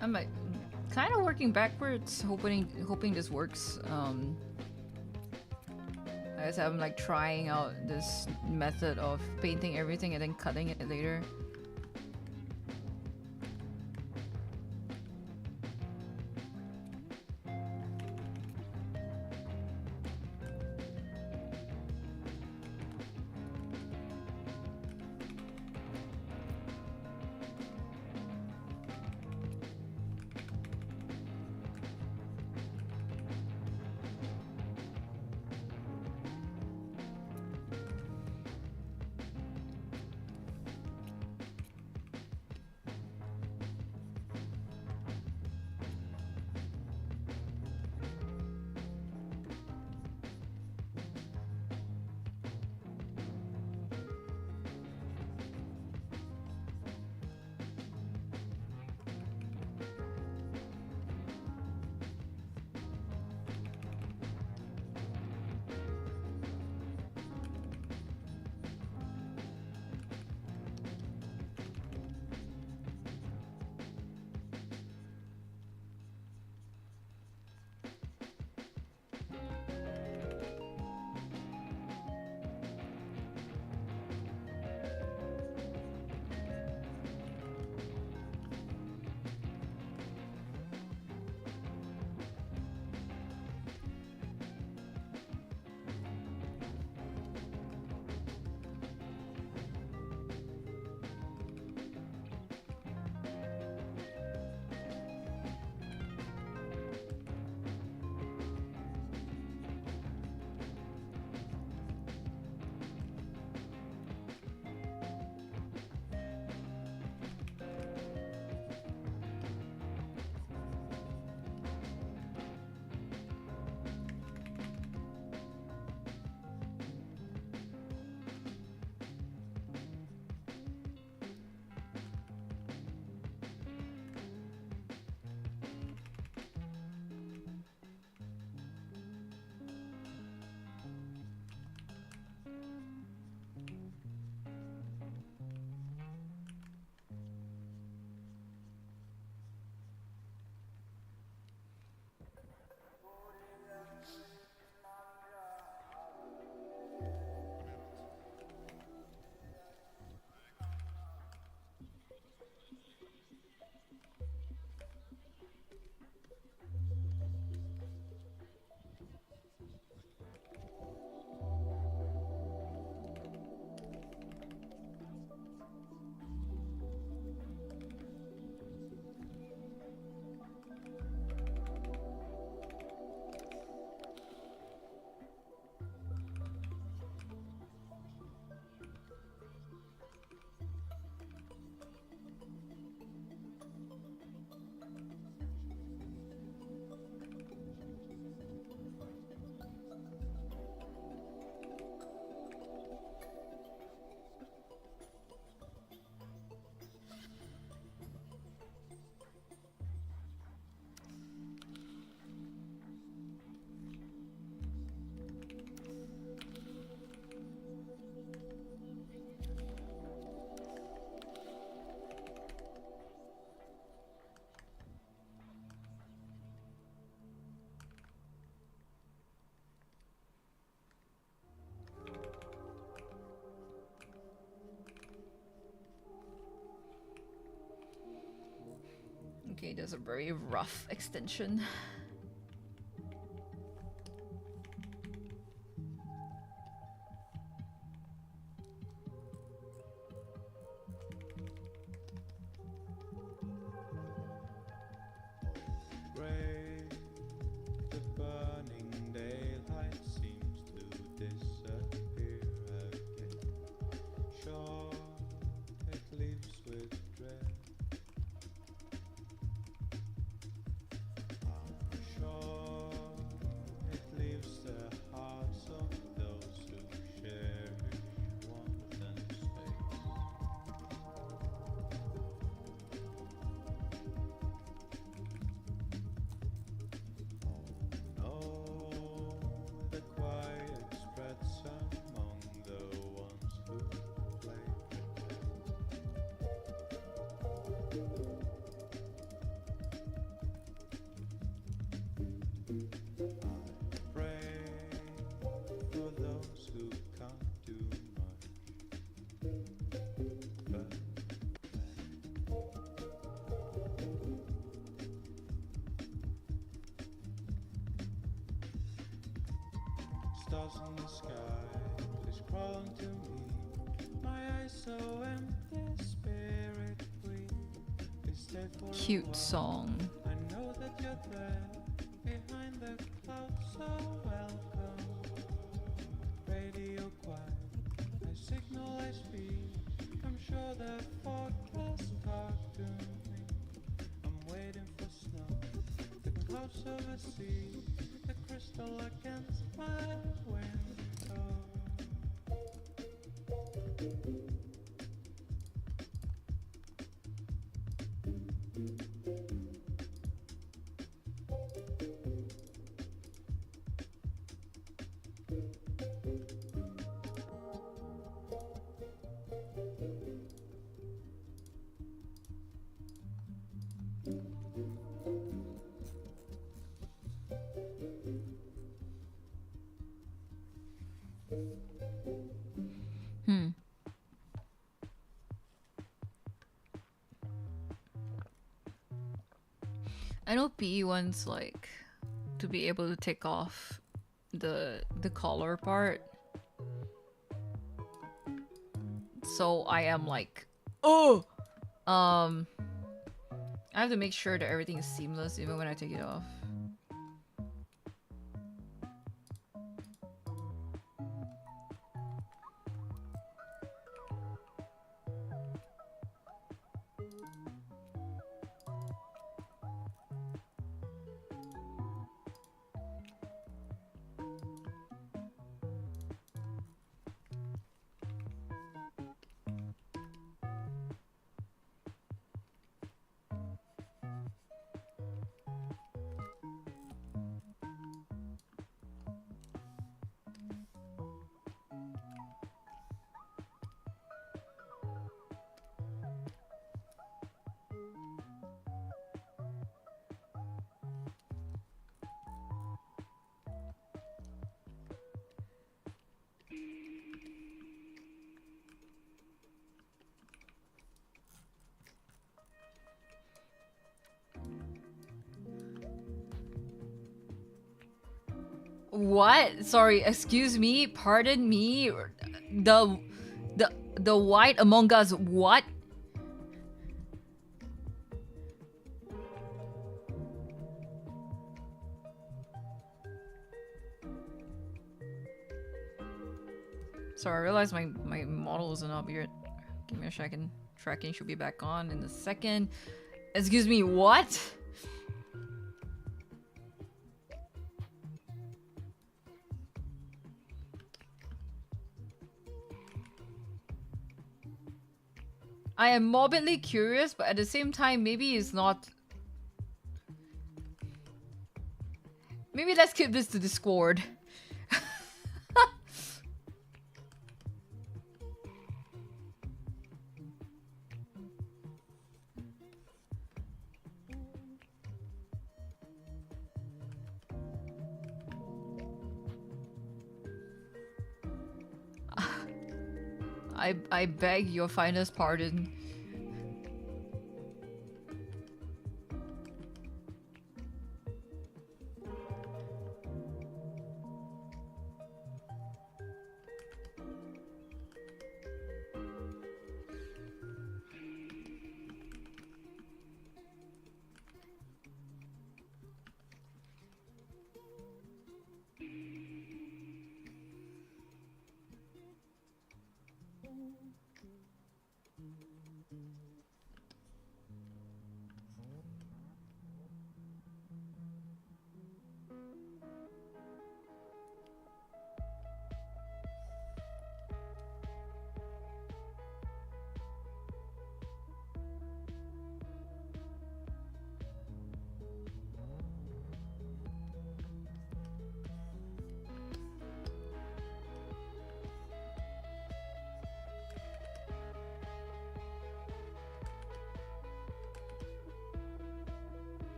I'm like kind of working backwards, hoping this works. I guess I'm like trying out this method of painting everything and then cutting it later. made this a very rough extension.
Stars in the sky, please crawl onto me. My eyes so empty, spirit free. Please stay for
Cute song.
I know that you're there, behind the clouds, so welcome. Radio quiet, I signal, I speak. I'm sure the forecast talk to me. I'm waiting for snow, the clouds oversee, the crystal against my window.
I know PE wants like to be able to take off the collar part. So I am like, oh, I have to make sure that everything is seamless even when I take it off. What? Sorry, excuse me, pardon me. The white Among Us what? Sorry, I realized my model isn't up here. Give me a second. Tracking should be back on in a second. Excuse me, what? I am morbidly curious, but at the same time, maybe it's not. Maybe let's keep this to Discord. I beg your finest pardon.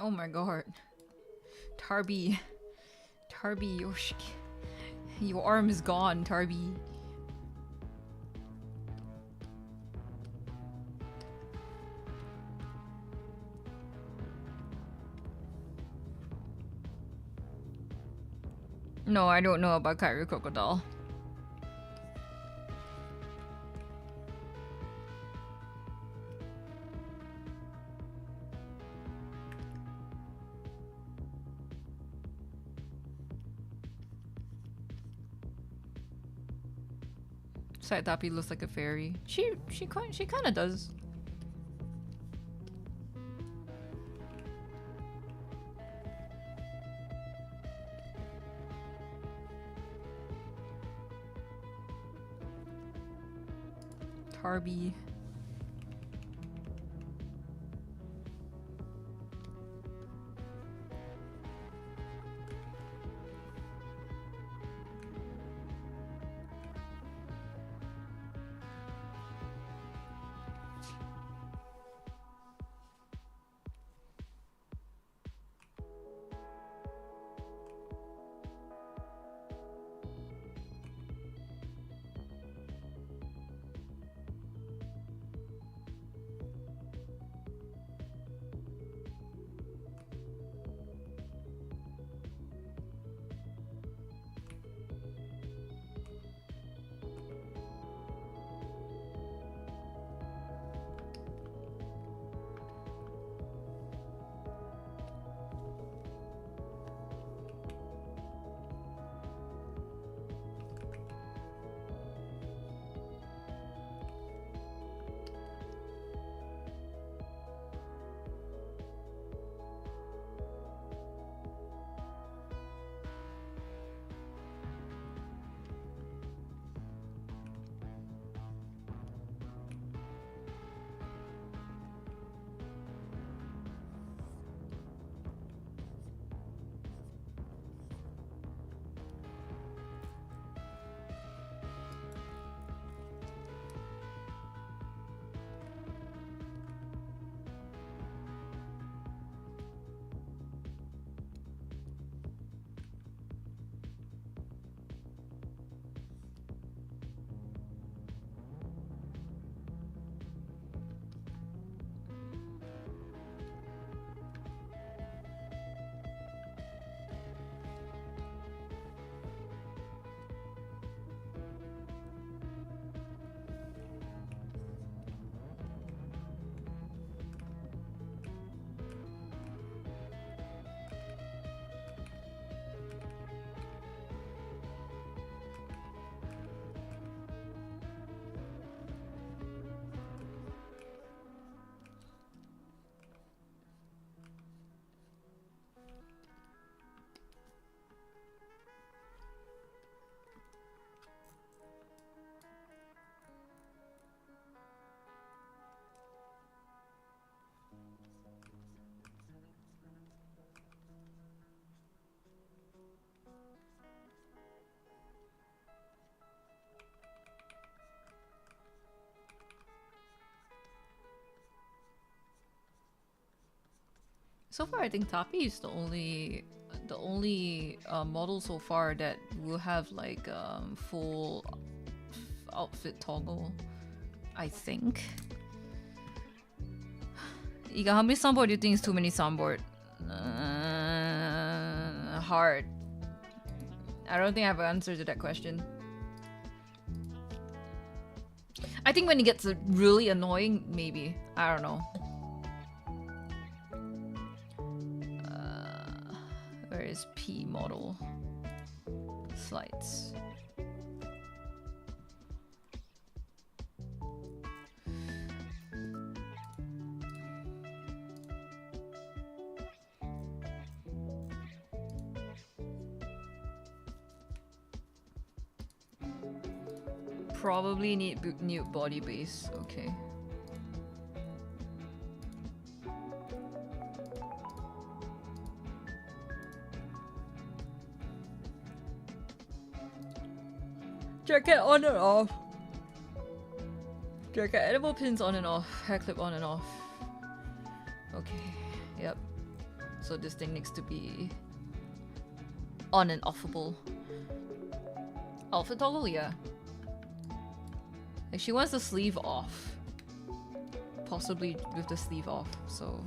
Oh my god. Tarby. Tarby, your arm is gone, Tarby. No, I don't know about Kyrie Crocodile. Saitapi looks like a fairy. She kind of does. Tarby. So far, I think Tapi is the only model so far that will have like full outfit toggle. I think. Iga, how many soundboard do you think is too many soundboard? Hard. I don't think I have an answer to that question. I think when it gets really annoying, maybe. I don't know. Where is P model? Slides. Probably need new body base. Okay. Jacket on and off. Jacket edible pins on and off. Hair clip on and off. Okay. Yep. So this thing needs to be on and offable. Outfit toggle, yeah. Like she wants the sleeve off. Possibly with the sleeve off, so...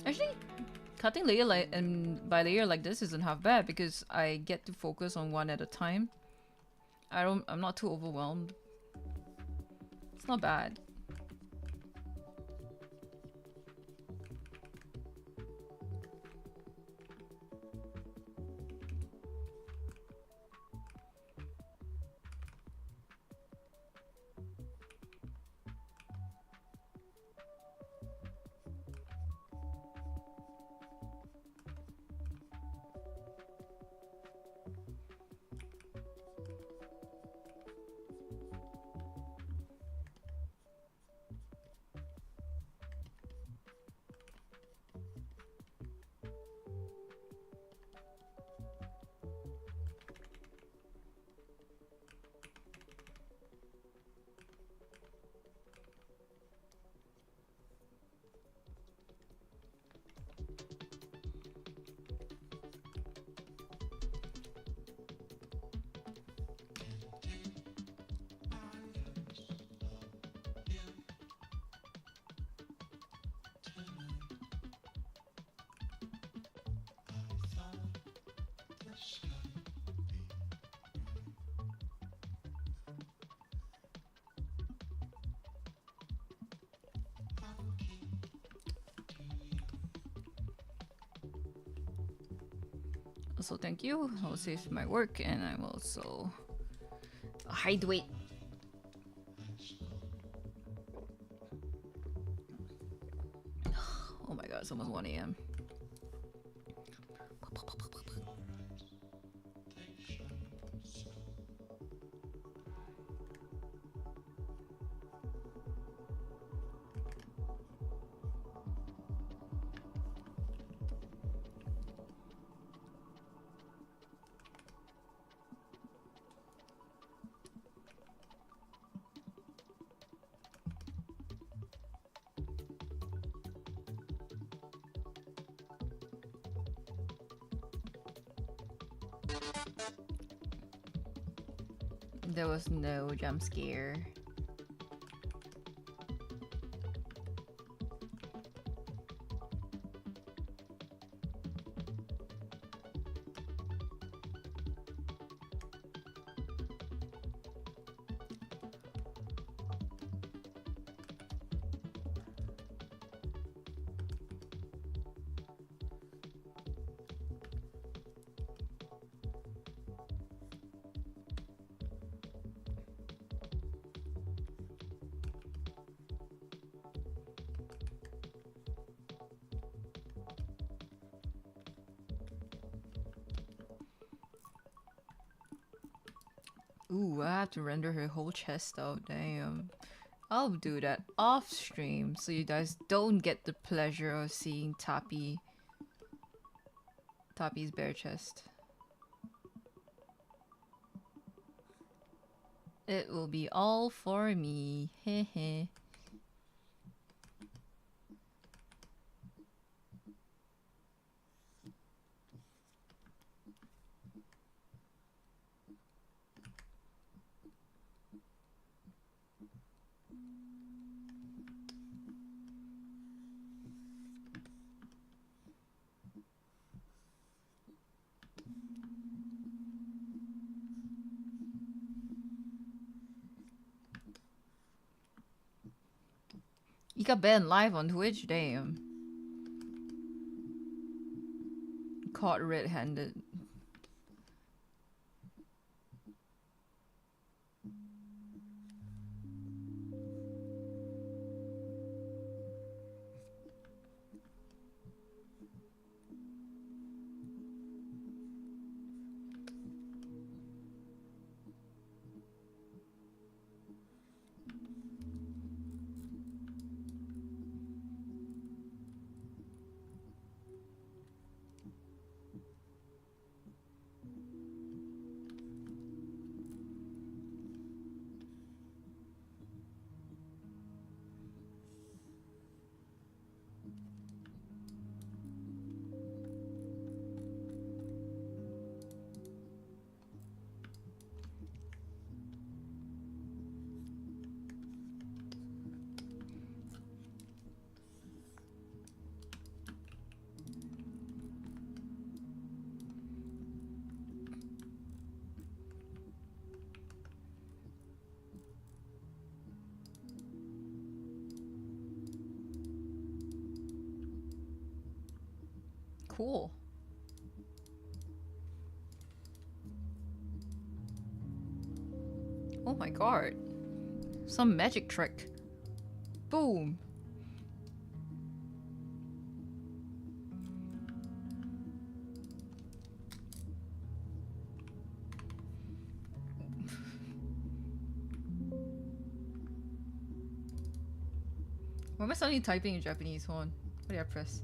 Actually, cutting layer like and by layer like this isn't half bad because I get to focus on one at a time. I'm not too overwhelmed. It's not bad. So thank you. I'll save my work and I'm also hydrate. Oh my god, it's almost 1 AM. There was no jump scare. Ooh, I have to render her whole chest out. Damn. I'll do that off stream so you guys don't get the pleasure of seeing Tappy's bare chest. It will be all for me. Hehe. He got banned live on Twitch. Damn. Caught red-handed. Cool. Oh my god. Some magic trick. Boom. Why am I suddenly typing in Japanese? Hold on. What did I press?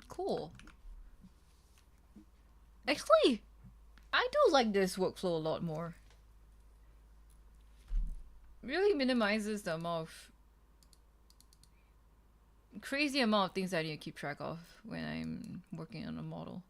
Cool. Actually, I do like this workflow a lot more. Really minimizes the amount of crazy amount of things I need to keep track of when I'm working on a model.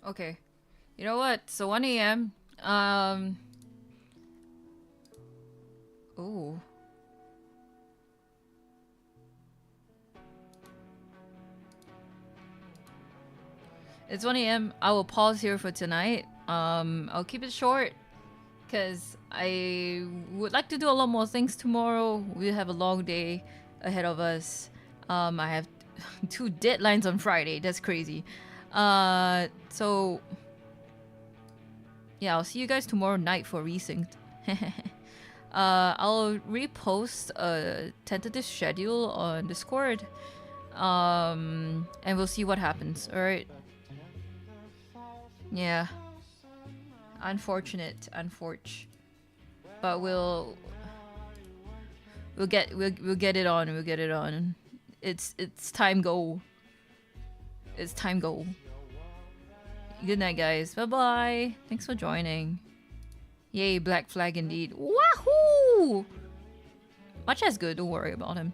Okay. You know what? So 1 a.m. Ooh. It's 1 a.m. I will pause here for tonight. I'll keep it short because I would like to do a lot more things tomorrow. We have a long day ahead of us. I have 2 deadlines on Friday. That's crazy. So yeah, I'll see you guys tomorrow night for resynced. I'll repost a tentative schedule on Discord. And we'll see what happens. All right. Yeah. Unfortunate, but we'll get it on. We'll get it on. It's time go. It's time go. Good night, guys. Bye bye. Thanks for joining. Yay, black flag indeed. Wahoo! Macha's good. Don't worry about him.